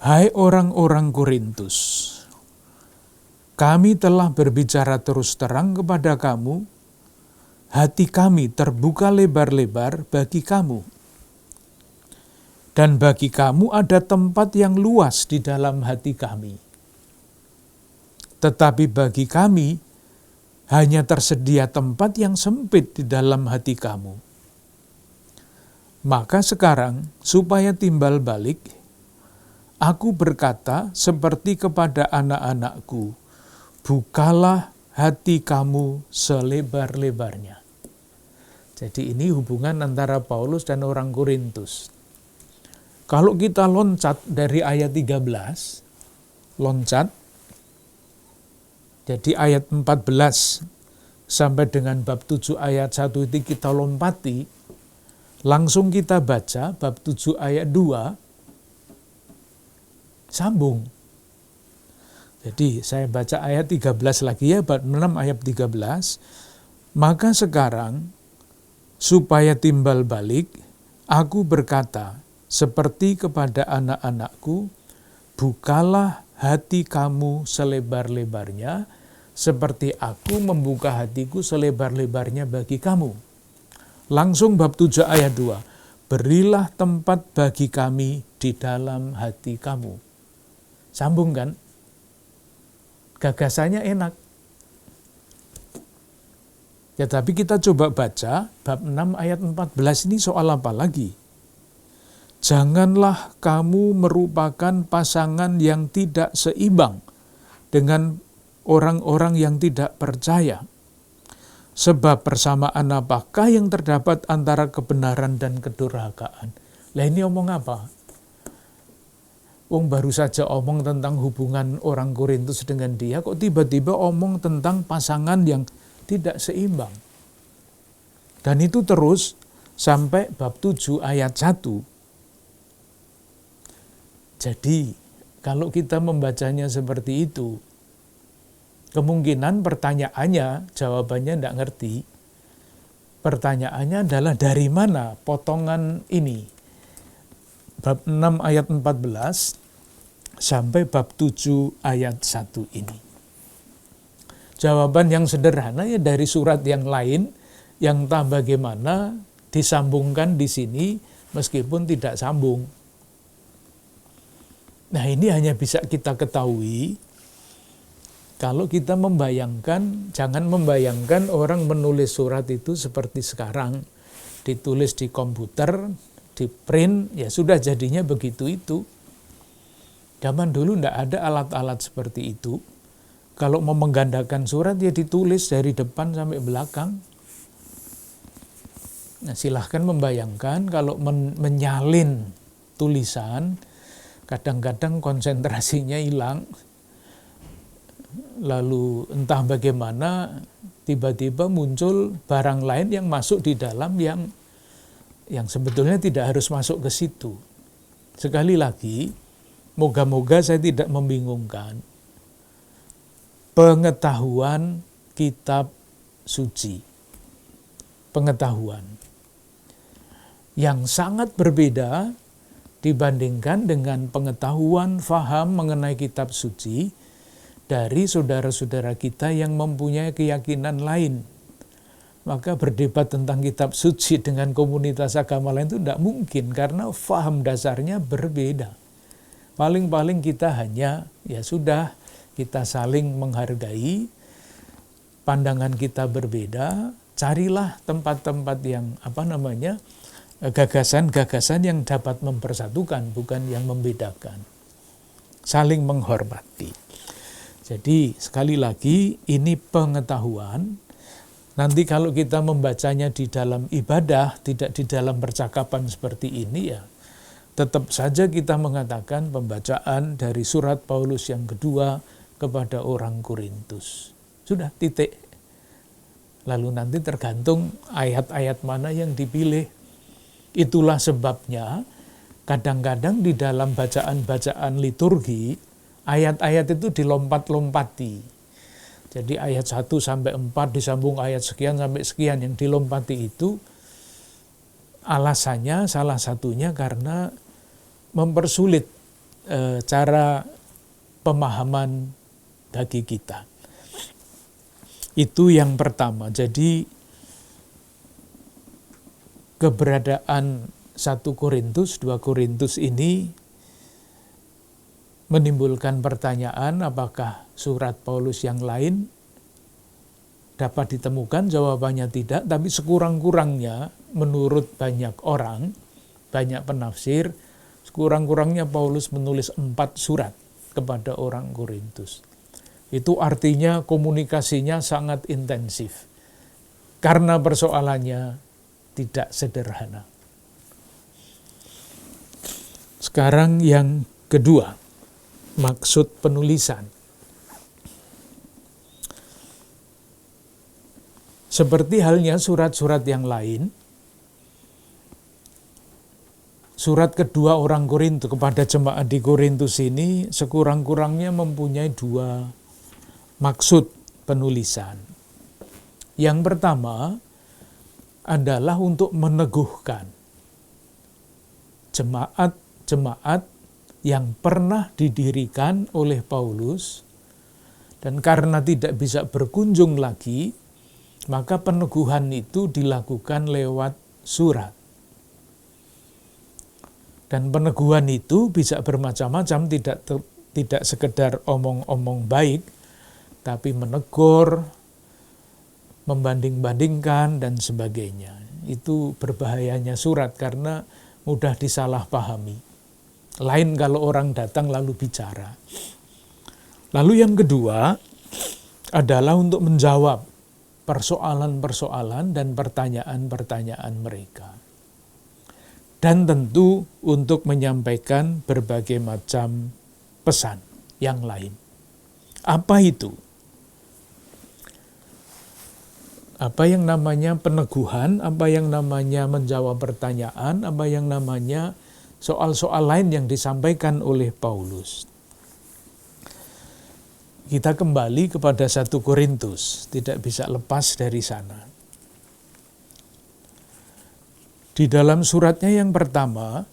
Speaker 2: Hai orang-orang Korintus, kami telah berbicara terus terang kepada kamu, hati kami terbuka lebar-lebar bagi kamu. Dan bagi kamu ada tempat yang luas di dalam hati kami. Tetapi bagi kami hanya tersedia tempat yang sempit di dalam hati kamu. Maka sekarang, supaya timbal balik, aku berkata seperti kepada anak-anakku, bukalah hati kamu selebar-lebarnya. Jadi ini hubungan antara Paulus dan orang Korintus. Kalau kita loncat dari ayat 13, loncat, jadi ayat 14 sampai dengan bab 7 ayat 1 itu kita lompati, langsung kita baca bab 7 ayat 2, sambung. Jadi saya baca ayat 13 lagi ya, bab 6 ayat 13. Maka sekarang, supaya timbal balik, aku berkata, seperti kepada anak-anakku, bukalah hati kamu selebar-lebarnya, seperti aku membuka hatiku selebar-lebarnya bagi kamu. Langsung bab 7 ayat 2, berilah tempat bagi kami di dalam hati kamu. Sambung kan? Gagasannya enak. Ya tapi kita coba baca bab 6 ayat 14 ini soal apa lagi? Janganlah kamu merupakan pasangan yang tidak seimbang dengan orang-orang yang tidak percaya. Sebab persamaan apakah yang terdapat antara kebenaran dan kedurhakaan? Lah ini omong apa? Wong baru saja omong tentang hubungan orang Korintus dengan dia, kok tiba-tiba omong tentang pasangan yang tidak seimbang. Dan itu terus sampai bab 7 ayat 1. Jadi, kalau kita membacanya seperti itu, kemungkinan pertanyaannya, jawabannya tidak ngerti. Pertanyaannya adalah dari mana potongan ini? Bab 6 ayat 14 sampai bab 7 ayat 1 ini. Jawaban yang sederhana ya dari surat yang lain yang entah bagaimana disambungkan di sini meskipun tidak sambung. Nah ini hanya bisa kita ketahui kalau kita membayangkan, jangan membayangkan orang menulis surat itu seperti sekarang, ditulis di komputer, di print, ya sudah jadinya begitu itu. Zaman dulu tidak ada alat-alat seperti itu. Kalau mau menggandakan surat, ya ditulis dari depan sampai belakang. Nah, silahkan membayangkan kalau menyalin tulisan, kadang-kadang konsentrasinya hilang. Lalu entah bagaimana, tiba-tiba muncul barang lain yang masuk di dalam yang sebetulnya tidak harus masuk ke situ. Sekali lagi, moga-moga saya tidak membingungkan. Pengetahuan kitab suci. Pengetahuan yang sangat berbeda dibandingkan dengan pengetahuan faham mengenai kitab suci dari saudara-saudara kita yang mempunyai keyakinan lain. Maka berdebat tentang kitab suci dengan komunitas agama lain itu tidak mungkin karena faham dasarnya berbeda. Paling-paling kita hanya, ya sudah, kita saling menghargai, pandangan kita berbeda, carilah tempat-tempat yang gagasan-gagasan yang dapat mempersatukan, bukan yang membedakan. Saling menghormati. Jadi sekali lagi ini pengetahuan. Nanti kalau kita membacanya di dalam ibadah, tidak di dalam percakapan seperti ini, ya tetap saja kita mengatakan pembacaan dari surat Paulus yang kedua kepada orang Korintus. Sudah, titik. Lalu nanti tergantung ayat-ayat mana yang dipilih. Itulah sebabnya kadang-kadang di dalam bacaan-bacaan liturgi, ayat-ayat itu dilompat-lompati. Jadi ayat 1 sampai 4 disambung ayat sekian sampai sekian, yang dilompati itu alasannya salah satunya karena mempersulit cara pemahaman bagi kita. Itu yang pertama. Jadi keberadaan 1 Korintus, 2 Korintus ini menimbulkan pertanyaan apakah surat Paulus yang lain dapat ditemukan. Jawabannya tidak, tapi sekurang-kurangnya menurut banyak orang, banyak penafsir, sekurang-kurangnya Paulus menulis 4 surat kepada orang Korintus. Itu artinya komunikasinya sangat intensif. Karena persoalannya tidak sederhana. Sekarang yang kedua, maksud penulisan. Seperti halnya surat-surat yang lain, surat kedua orang Korintus kepada jemaat di Korintus ini sekurang-kurangnya mempunyai 2 maksud penulisan. Yang pertama adalah untuk meneguhkan jemaat-jemaat yang pernah didirikan oleh Paulus, dan karena tidak bisa berkunjung lagi, maka peneguhan itu dilakukan lewat surat. Dan peneguhan itu bisa bermacam-macam, tidak sekedar omong-omong baik, tapi menegur, membanding-bandingkan, dan sebagainya. Itu berbahayanya surat karena mudah disalahpahami. Lain kalau orang datang lalu bicara. Lalu yang kedua adalah untuk menjawab persoalan-persoalan dan pertanyaan-pertanyaan mereka. Dan tentu untuk menyampaikan berbagai macam pesan yang lain. Apa itu? Apa yang namanya peneguhan, apa yang namanya menjawab pertanyaan, apa yang namanya soal-soal lain yang disampaikan oleh Paulus. Kita kembali kepada 1 Korintus, tidak bisa lepas dari sana. Di dalam suratnya yang pertama,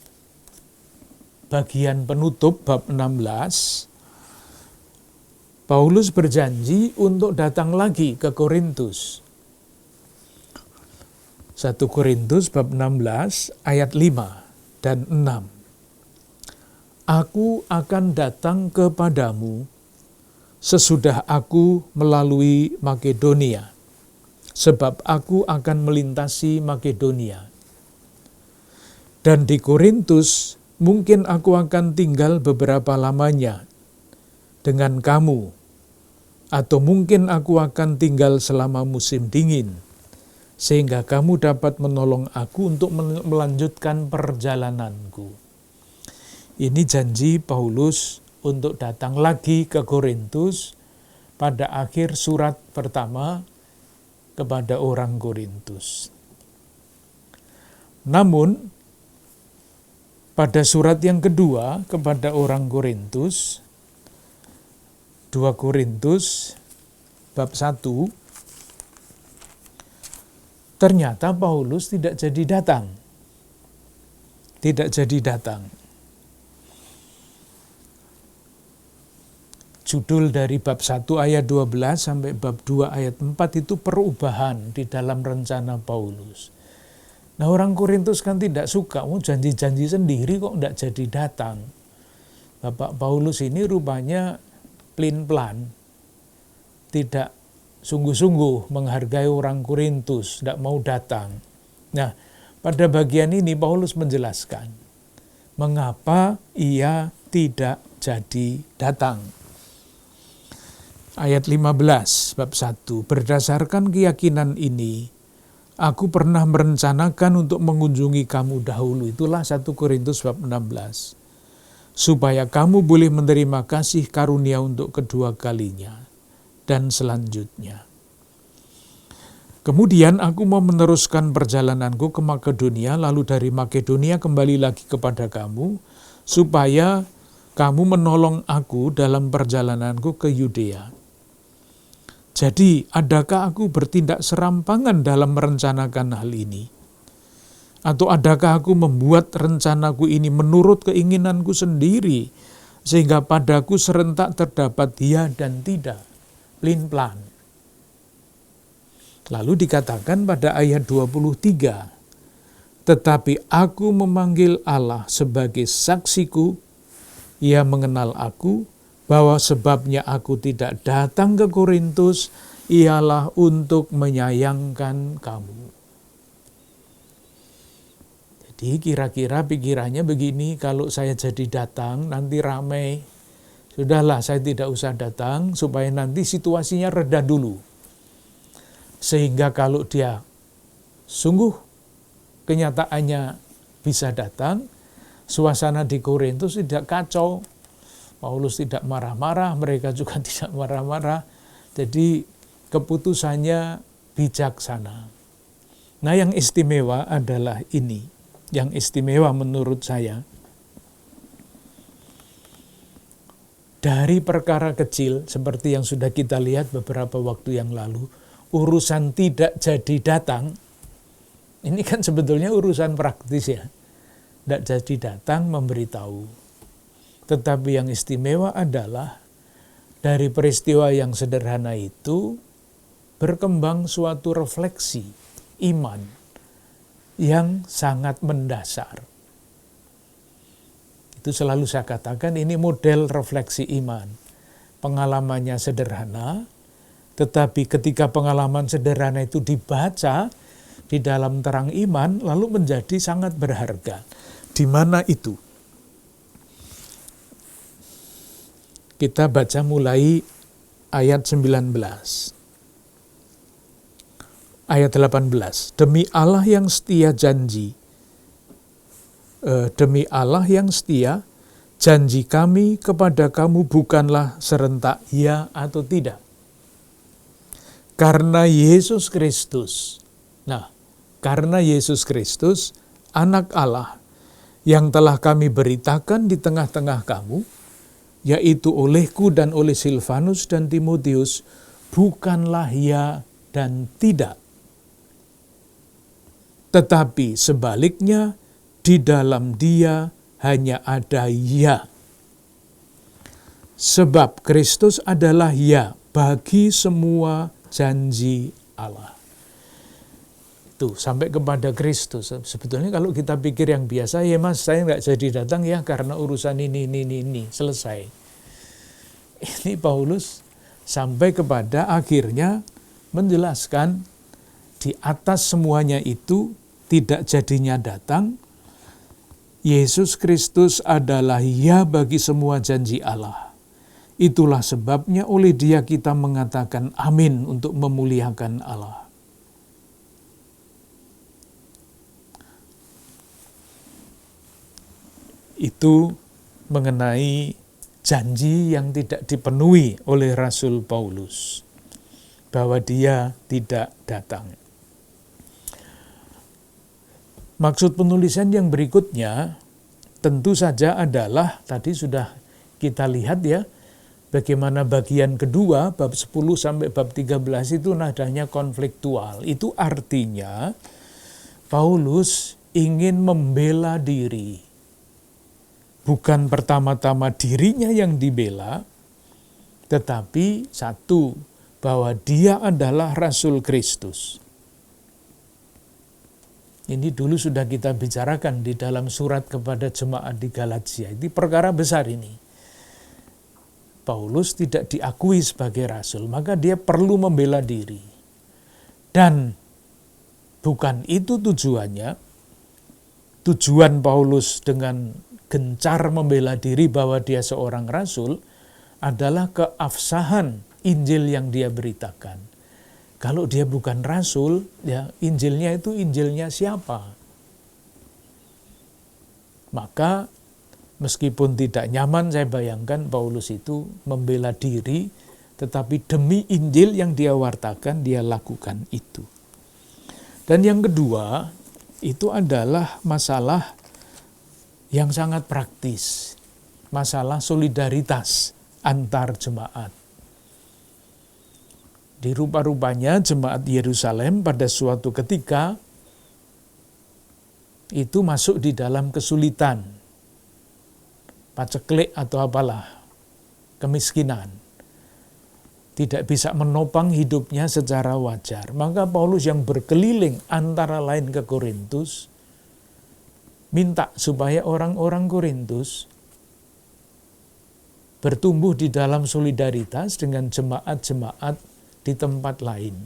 Speaker 2: bagian penutup bab 16, Paulus berjanji untuk datang lagi ke Korintus. 1 Korintus bab 16 ayat 5 dan 6. Aku akan datang kepadamu sesudah aku melalui Makedonia, sebab aku akan melintasi Makedonia. Dan di Korintus mungkin aku akan tinggal beberapa lamanya dengan kamu, atau mungkin aku akan tinggal selama musim dingin, sehingga kamu dapat menolong aku untuk melanjutkan perjalananku. Ini janji Paulus untuk datang lagi ke Korintus pada akhir surat pertama kepada orang Korintus. Namun, pada surat yang kedua kepada orang Korintus, 2 Korintus bab 1, ternyata Paulus tidak jadi datang. Tidak jadi datang. Judul dari bab 1 ayat 12 sampai bab 2 ayat 4 itu perubahan di dalam rencana Paulus. Nah, orang Korintus kan tidak suka, mau janji-janji sendiri kok tidak jadi datang. Bapak Paulus ini rupanya pelin-pelan, tidak sungguh-sungguh menghargai orang Korintus, tidak mau datang. Nah, pada bagian ini Paulus menjelaskan mengapa ia tidak jadi datang. Ayat 15 bab 1, berdasarkan keyakinan ini, aku pernah merencanakan untuk mengunjungi kamu dahulu. Itulah 1 Korintus bab 16. Supaya kamu boleh menerima kasih karunia untuk kedua kalinya dan selanjutnya. Kemudian aku mau meneruskan perjalananku ke Makedonia, lalu dari Makedonia kembali lagi kepada kamu, supaya kamu menolong aku dalam perjalananku ke Yudea. Jadi, adakah aku bertindak serampangan dalam merencanakan hal ini? Atau adakah aku membuat rencanaku ini menurut keinginanku sendiri, sehingga padaku serentak terdapat ya dan tidak, pelin-pelan. Lalu dikatakan pada ayat 23, tetapi aku memanggil Allah sebagai saksiku, ia mengenal aku, bahwa sebabnya aku tidak datang ke Korintus, ialah untuk menyayangkan kamu. Jadi kira-kira pikirannya begini, kalau saya jadi datang nanti ramai. Sudahlah, saya tidak usah datang supaya nanti situasinya reda dulu. Sehingga kalau dia sungguh kenyataannya bisa datang, suasana di Korintus tidak kacau. Paulus tidak marah-marah, mereka juga tidak marah-marah. Jadi keputusannya bijaksana. Nah, yang istimewa adalah ini. Yang istimewa menurut saya, dari perkara kecil seperti yang sudah kita lihat beberapa waktu yang lalu, urusan tidak jadi datang, ini kan sebetulnya urusan praktis ya. Tidak jadi datang memberitahu. Tetapi yang istimewa adalah dari peristiwa yang sederhana itu berkembang suatu refleksi iman yang sangat mendasar. Itu selalu saya katakan ini model refleksi iman. Pengalamannya sederhana, tetapi ketika pengalaman sederhana itu dibaca di dalam terang iman, lalu menjadi sangat berharga. Di mana itu? Kita baca mulai ayat 19. Ayat 18, demi Allah yang setia janji kami kepada kamu bukanlah serentak ya atau tidak. Karena Yesus Kristus, karena Yesus Kristus, anak Allah, yang telah kami beritakan di tengah-tengah kamu, yaitu olehku dan oleh Silvanus dan Timotius, bukanlah ya dan tidak. Tetapi sebaliknya, di dalam Dia hanya ada ya. Sebab Kristus adalah ya bagi semua janji Allah. Itu sampai kepada Kristus. Sebetulnya kalau kita pikir yang biasa, ya mas saya nggak jadi datang ya karena urusan ini, selesai. Ini Paulus sampai kepada akhirnya menjelaskan di atas semuanya itu tidak jadinya datang, Yesus Kristus adalah ya bagi semua janji Allah. Itulah sebabnya oleh Dia kita mengatakan amin untuk memuliakan Allah. Itu mengenai janji yang tidak dipenuhi oleh Rasul Paulus, bahwa dia tidak datang. Maksud penulisan yang berikutnya tentu saja adalah, tadi sudah kita lihat ya, bagaimana bagian kedua, bab 10 sampai bab 13 itu nadanya konfliktual. Itu artinya Paulus ingin membela diri. Bukan pertama-tama dirinya yang dibela, tetapi satu, bahwa dia adalah Rasul Kristus. Ini dulu sudah kita bicarakan di dalam surat kepada jemaat di Galatia. Ini perkara besar ini. Paulus tidak diakui sebagai rasul, maka dia perlu membela diri. Dan bukan itu tujuannya. Tujuan Paulus dengan gencar membela diri bahwa dia seorang rasul adalah keabsahan Injil yang dia beritakan. Kalau dia bukan rasul, ya Injilnya itu Injilnya siapa? Maka meskipun tidak nyaman, saya bayangkan Paulus itu membela diri, tetapi demi Injil yang dia wartakan, dia lakukan itu. Dan yang kedua, itu adalah masalah yang sangat praktis. Masalah solidaritas antar jemaat. Di rupa-rupanya jemaat Yerusalem pada suatu ketika itu masuk di dalam kesulitan. Paceklik atau apalah, kemiskinan. Tidak bisa menopang hidupnya secara wajar. Maka Paulus yang berkeliling antara lain ke Korintus, minta supaya orang-orang Korintus bertumbuh di dalam solidaritas dengan jemaat-jemaat di tempat lain.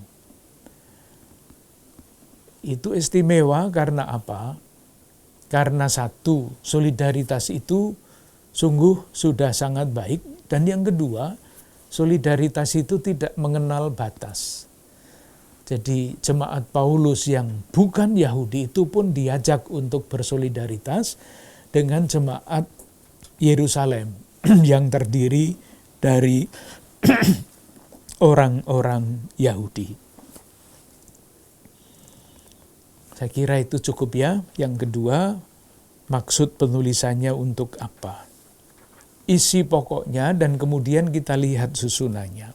Speaker 2: Itu istimewa karena apa? Karena satu, solidaritas itu sungguh sudah sangat baik. Dan yang kedua, solidaritas itu tidak mengenal batas. Jadi jemaat Paulus yang bukan Yahudi itu pun diajak untuk bersolidaritas dengan jemaat Yerusalem yang terdiri dari orang-orang Yahudi. Saya kira itu cukup ya. Yang kedua, maksud penulisannya untuk apa? Isi pokoknya dan kemudian kita lihat susunannya.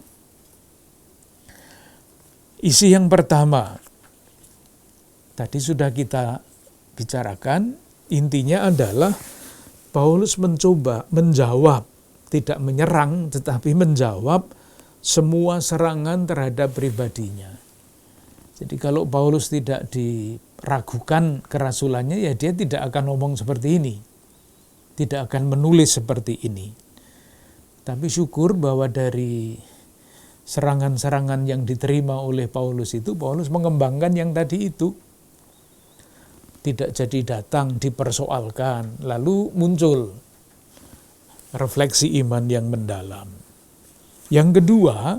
Speaker 2: Isi yang pertama, tadi sudah kita bicarakan, intinya adalah Paulus mencoba menjawab, tidak menyerang tetapi menjawab semua serangan terhadap pribadinya. Jadi kalau Paulus tidak diragukan kerasulannya, ya dia tidak akan ngomong seperti ini. Tidak akan menulis seperti ini. Tapi syukur bahwa dari serangan-serangan yang diterima oleh Paulus itu, Paulus mengembangkan yang tadi itu. Tidak jadi datang, dipersoalkan, lalu muncul refleksi iman yang mendalam. Yang kedua,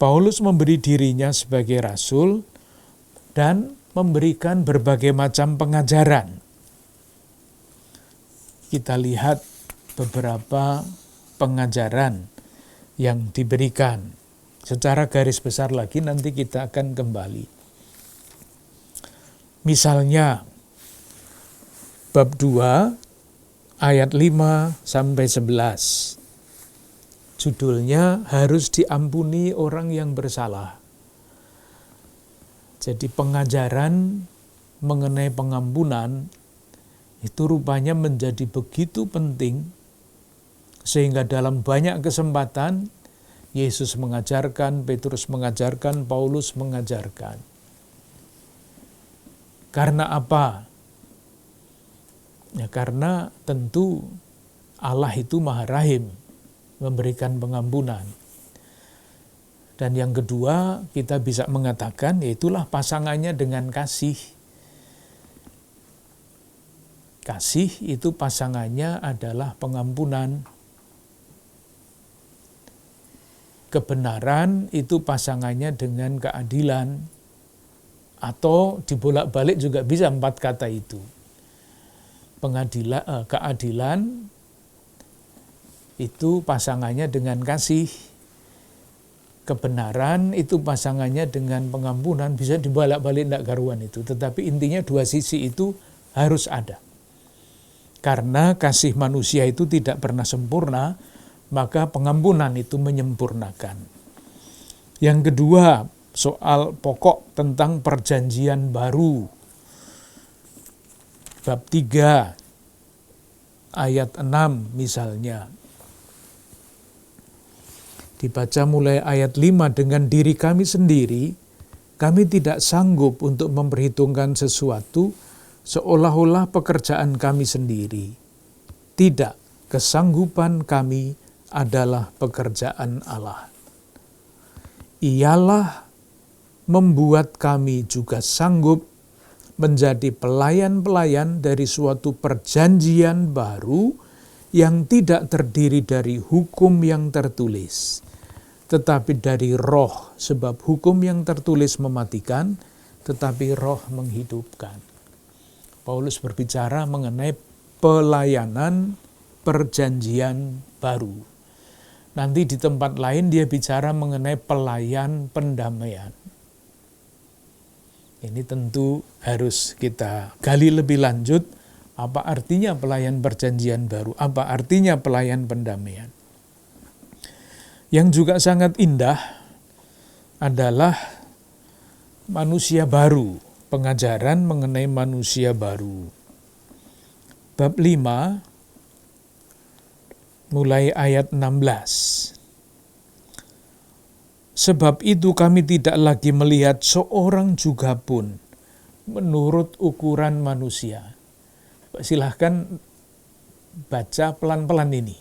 Speaker 2: Paulus memberi dirinya sebagai rasul dan memberikan berbagai macam pengajaran. Kita lihat beberapa pengajaran yang diberikan. Secara garis besar lagi nanti kita akan kembali. Misalnya, bab 2, ayat 5 sampai 11. Judulnya, harus diampuni orang yang bersalah. Jadi pengajaran mengenai pengampunan itu rupanya menjadi begitu penting, sehingga dalam banyak kesempatan Yesus mengajarkan, Petrus mengajarkan, Paulus mengajarkan. Karena apa? Ya karena tentu Allah itu Maha Rahim, memberikan pengampunan. Dan yang kedua, kita bisa mengatakan, yaitulah pasangannya dengan kasih. Kasih itu pasangannya adalah pengampunan. Kebenaran itu pasangannya dengan keadilan. Atau dibolak-balik juga bisa 4 kata itu. Keadilan itu pasangannya dengan kasih. Kebenaran itu pasangannya dengan pengampunan. Bisa dibolak-balik tidak karuan itu. Tetapi intinya 2 sisi itu harus ada. Karena kasih manusia itu tidak pernah sempurna, maka pengampunan itu menyempurnakan. Yang kedua, soal pokok tentang perjanjian baru. Bab 3, ayat 6 misalnya. Dibaca mulai ayat 5, dengan diri kami sendiri, kami tidak sanggup untuk memperhitungkan sesuatu seolah-olah pekerjaan kami sendiri. Tidak, kesanggupan kami adalah pekerjaan Allah. Ialah membuat kami juga sanggup menjadi pelayan-pelayan dari suatu perjanjian baru yang tidak terdiri dari hukum yang tertulis, tetapi dari roh, sebab hukum yang tertulis mematikan, tetapi roh menghidupkan. Paulus berbicara mengenai pelayanan perjanjian baru. Nanti di tempat lain dia bicara mengenai pelayan pendamaian. Ini tentu harus kita gali lebih lanjut, apa artinya pelayan perjanjian baru, apa artinya pelayan pendamaian. Yang juga sangat indah adalah manusia baru, pengajaran mengenai manusia baru. Bab 5, mulai ayat 16. Sebab itu kami tidak lagi melihat seorang juga pun menurut ukuran manusia. Silahkan baca pelan-pelan ini.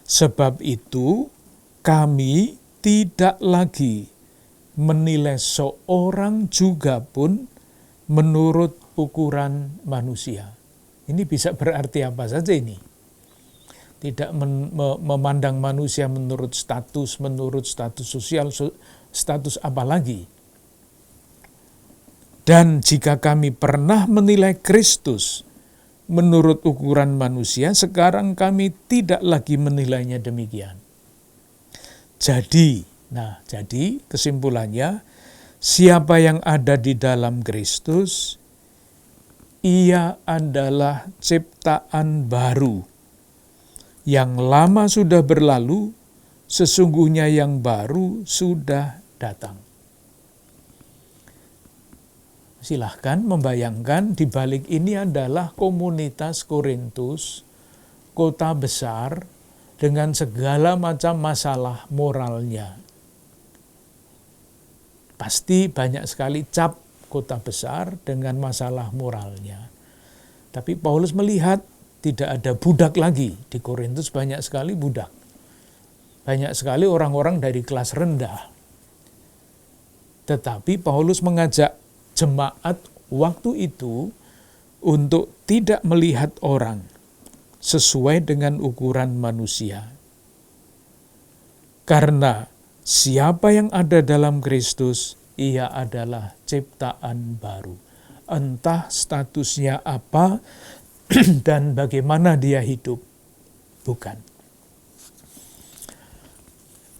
Speaker 2: Sebab itu kami tidak lagi menilai seorang juga pun menurut ukuran manusia. Ini bisa berarti apa saja ini? Tidak memandang manusia menurut status sosial, status apa lagi. Dan jika kami pernah menilai Kristus menurut ukuran manusia, sekarang kami tidak lagi menilainya demikian. Jadi kesimpulannya, siapa yang ada di dalam Kristus, ia adalah ciptaan baru. Yang lama sudah berlalu, sesungguhnya yang baru sudah datang. Silahkan membayangkan di balik ini adalah komunitas Korintus, kota besar dengan segala macam masalah moralnya. Pasti banyak sekali cap kota besar dengan masalah moralnya. Tapi Paulus melihat tidak ada budak lagi. Di Korintus banyak sekali budak. Banyak sekali orang-orang dari kelas rendah. Tetapi Paulus mengajak jemaat waktu itu untuk tidak melihat orang sesuai dengan ukuran manusia. Karena siapa yang ada dalam Kristus, ia adalah ciptaan baru. Entah statusnya apa, dan bagaimana dia hidup, bukan.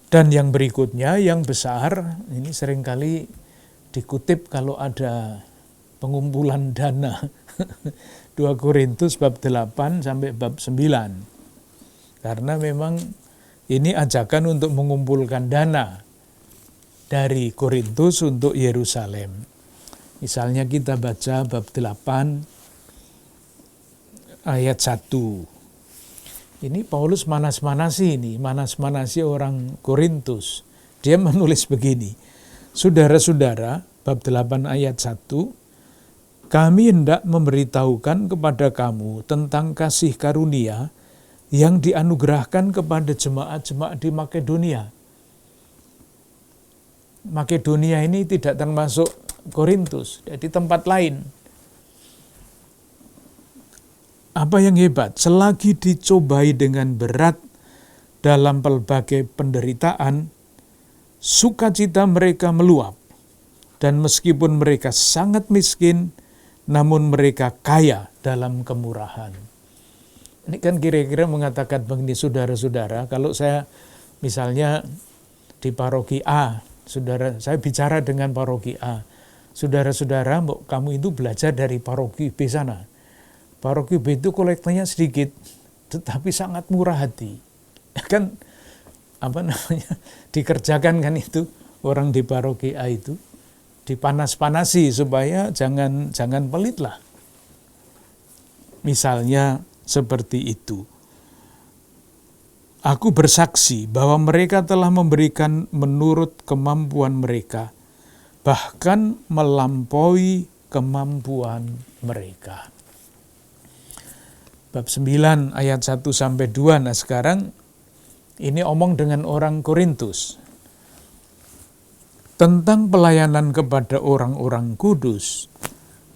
Speaker 2: Dan yang berikutnya, yang besar, ini seringkali dikutip kalau ada pengumpulan dana. 2 Korintus bab 8 sampai bab 9. Karena memang ini ajakan untuk mengumpulkan dana dari Korintus untuk Yerusalem. Misalnya kita baca bab 8, ayat 1. Ini Paulus manas-manasi orang Korintus. Dia menulis begini, saudara-saudara, bab 8 ayat 1, kami hendak memberitahukan kepada kamu tentang kasih karunia yang dianugerahkan kepada jemaat-jemaat di Makedonia. Makedonia ini tidak termasuk Korintus, di tempat lain. Apa yang hebat, selagi dicobai dengan berat dalam pelbagai penderitaan, sukacita mereka meluap. Dan meskipun mereka sangat miskin, namun mereka kaya dalam kemurahan. Ini kan kira-kira mengatakan begini, saudara-saudara, kalau saya misalnya di paroki A, saudara, saya bicara dengan paroki A, saudara-saudara, kamu itu belajar dari paroki B sana. Paroki B itu kolektanya sedikit, tetapi sangat murah hati. Kan dikerjakan kan itu orang di paroki A itu, dipanas-panasi supaya jangan pelit lah. Misalnya seperti itu. Aku bersaksi bahwa mereka telah memberikan menurut kemampuan mereka, bahkan melampaui kemampuan mereka. Bab 9 ayat 1-2. Nah sekarang Ini omong dengan orang Korintus. Tentang pelayanan kepada orang-orang kudus,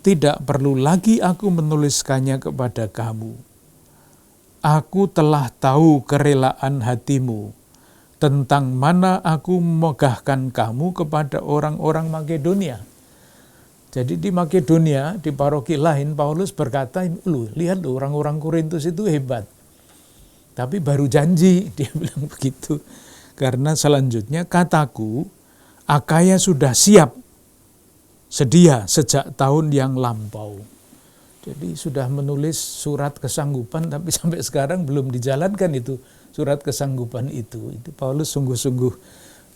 Speaker 2: tidak perlu lagi aku menuliskannya kepada kamu. Aku telah tahu kerelaan hatimu, tentang mana aku memegahkan kamu kepada orang-orang Makedonia. Jadi di Makedonia, di paroki lain, Paulus berkata, lihat orang-orang Korintus itu hebat. Tapi baru janji, dia bilang begitu. Karena selanjutnya kataku, Akaya sudah siap, sedia sejak tahun yang lampau. Jadi sudah menulis surat kesanggupan, tapi sampai sekarang belum dijalankan itu surat kesanggupan itu. Itu Paulus sungguh-sungguh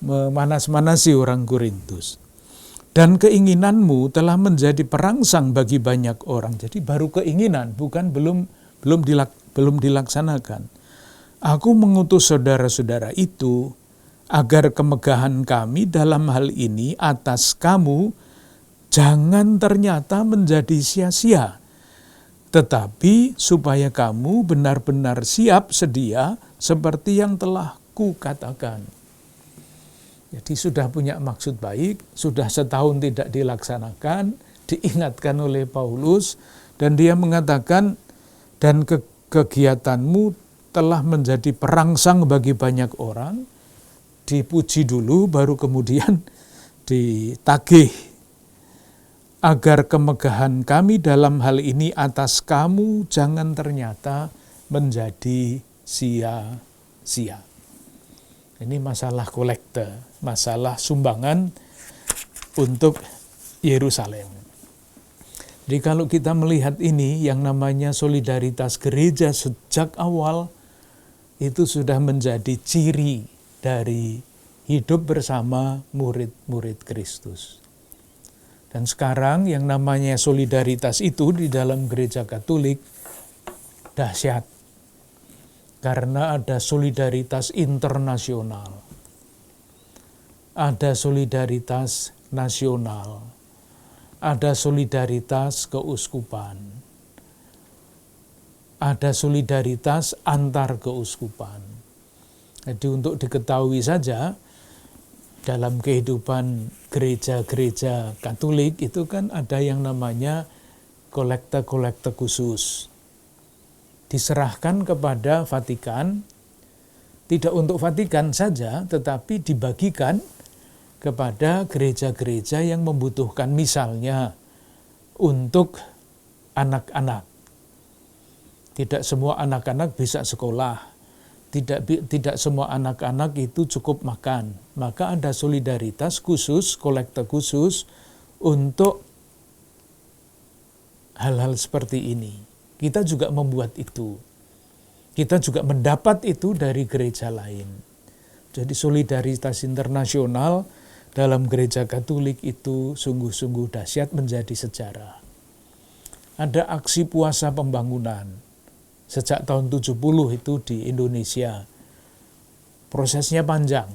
Speaker 2: memanas-manasi orang Korintus. Dan keinginanmu telah menjadi perangsang bagi banyak orang. Jadi baru keinginan, bukan belum dilaksanakan. Aku mengutus saudara-saudara itu agar kemegahan kami dalam hal ini atas kamu jangan ternyata menjadi sia-sia, tetapi supaya kamu benar-benar siap sedia seperti yang telah kukatakan. Jadi sudah punya maksud baik, sudah setahun tidak dilaksanakan, diingatkan oleh Paulus, dan dia mengatakan, dan kegiatanmu telah menjadi perangsang bagi banyak orang, dipuji dulu baru kemudian ditagih, agar kemegahan kami dalam hal ini atas kamu jangan ternyata menjadi sia-sia. Ini masalah kolekte, masalah sumbangan untuk Yerusalem. Jadi kalau kita melihat ini, yang namanya solidaritas gereja sejak awal, itu sudah menjadi ciri dari hidup bersama murid-murid Kristus. Dan sekarang yang namanya solidaritas itu di dalam gereja Katolik dahsyat. Karena ada solidaritas internasional. Ada solidaritas nasional. Ada solidaritas keuskupan. Ada solidaritas antar keuskupan. Jadi untuk diketahui saja, dalam kehidupan gereja-gereja Katolik itu kan ada yang namanya kolekte-kolekte khusus. Diserahkan kepada Vatikan, tidak untuk Vatikan saja, tetapi dibagikan kepada gereja-gereja yang membutuhkan, misalnya untuk anak-anak. Tidak semua anak-anak bisa sekolah. Tidak semua anak-anak itu cukup makan. Maka ada solidaritas khusus, kolekte khusus untuk hal-hal seperti ini. Kita juga membuat itu. Kita juga mendapat itu dari gereja lain. Jadi solidaritas internasional dalam gereja Katolik itu sungguh-sungguh dahsyat, menjadi sejarah. Ada aksi puasa pembangunan. Sejak tahun 70 itu di Indonesia. Prosesnya panjang.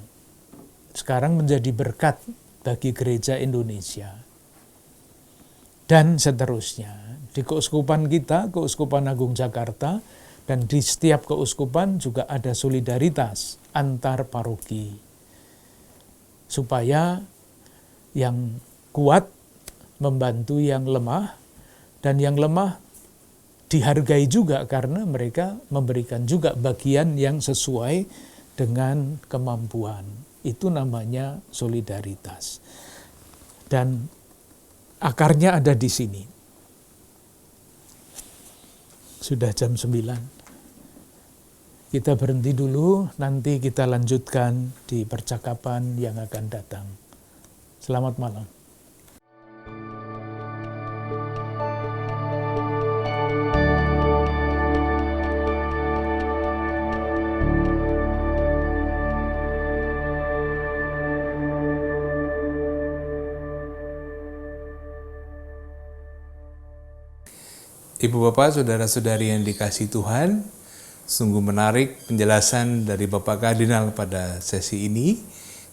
Speaker 2: Sekarang menjadi berkat bagi gereja Indonesia. Dan seterusnya. Di keuskupan kita, Keuskupan Agung Jakarta, dan di setiap keuskupan juga ada solidaritas antar paroki. Supaya yang kuat membantu yang lemah, dan yang lemah dihargai juga karena mereka memberikan juga bagian yang sesuai dengan kemampuan. Itu namanya solidaritas. Dan akarnya ada di sini. Sudah jam 9. Kita berhenti dulu, nanti kita lanjutkan di percakapan yang akan datang. Selamat malam.
Speaker 1: Ibu Bapak, Saudara-saudari yang dikasihi Tuhan, sungguh menarik penjelasan dari Bapak Kardinal pada sesi ini.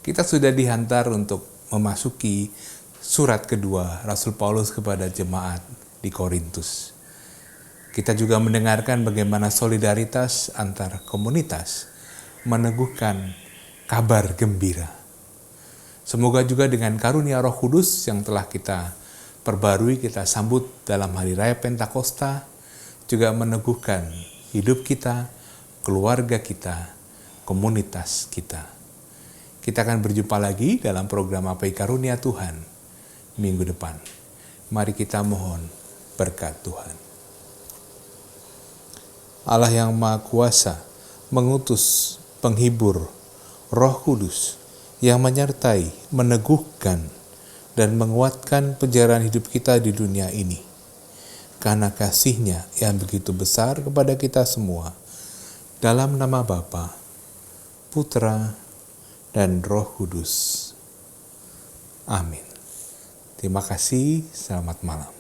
Speaker 1: Kita sudah dihantar untuk memasuki surat kedua Rasul Paulus kepada jemaat di Korintus. Kita juga mendengarkan bagaimana solidaritas antar komunitas meneguhkan kabar gembira. Semoga juga dengan karunia Roh Kudus yang telah kita perbarui, kita sambut dalam Hari Raya Pentakosta, juga meneguhkan hidup kita, keluarga kita, komunitas kita. Kita akan berjumpa lagi dalam program Apa Karunia Tuhan minggu depan. Mari kita mohon berkat Tuhan. Allah yang Maha Kuasa mengutus penghibur Roh Kudus yang menyertai, meneguhkan, dan menguatkan perjalanan hidup kita di dunia ini. Karena kasih-Nya yang begitu besar kepada kita semua, dalam nama Bapa, Putra, dan Roh Kudus. Amin. Terima kasih, selamat malam.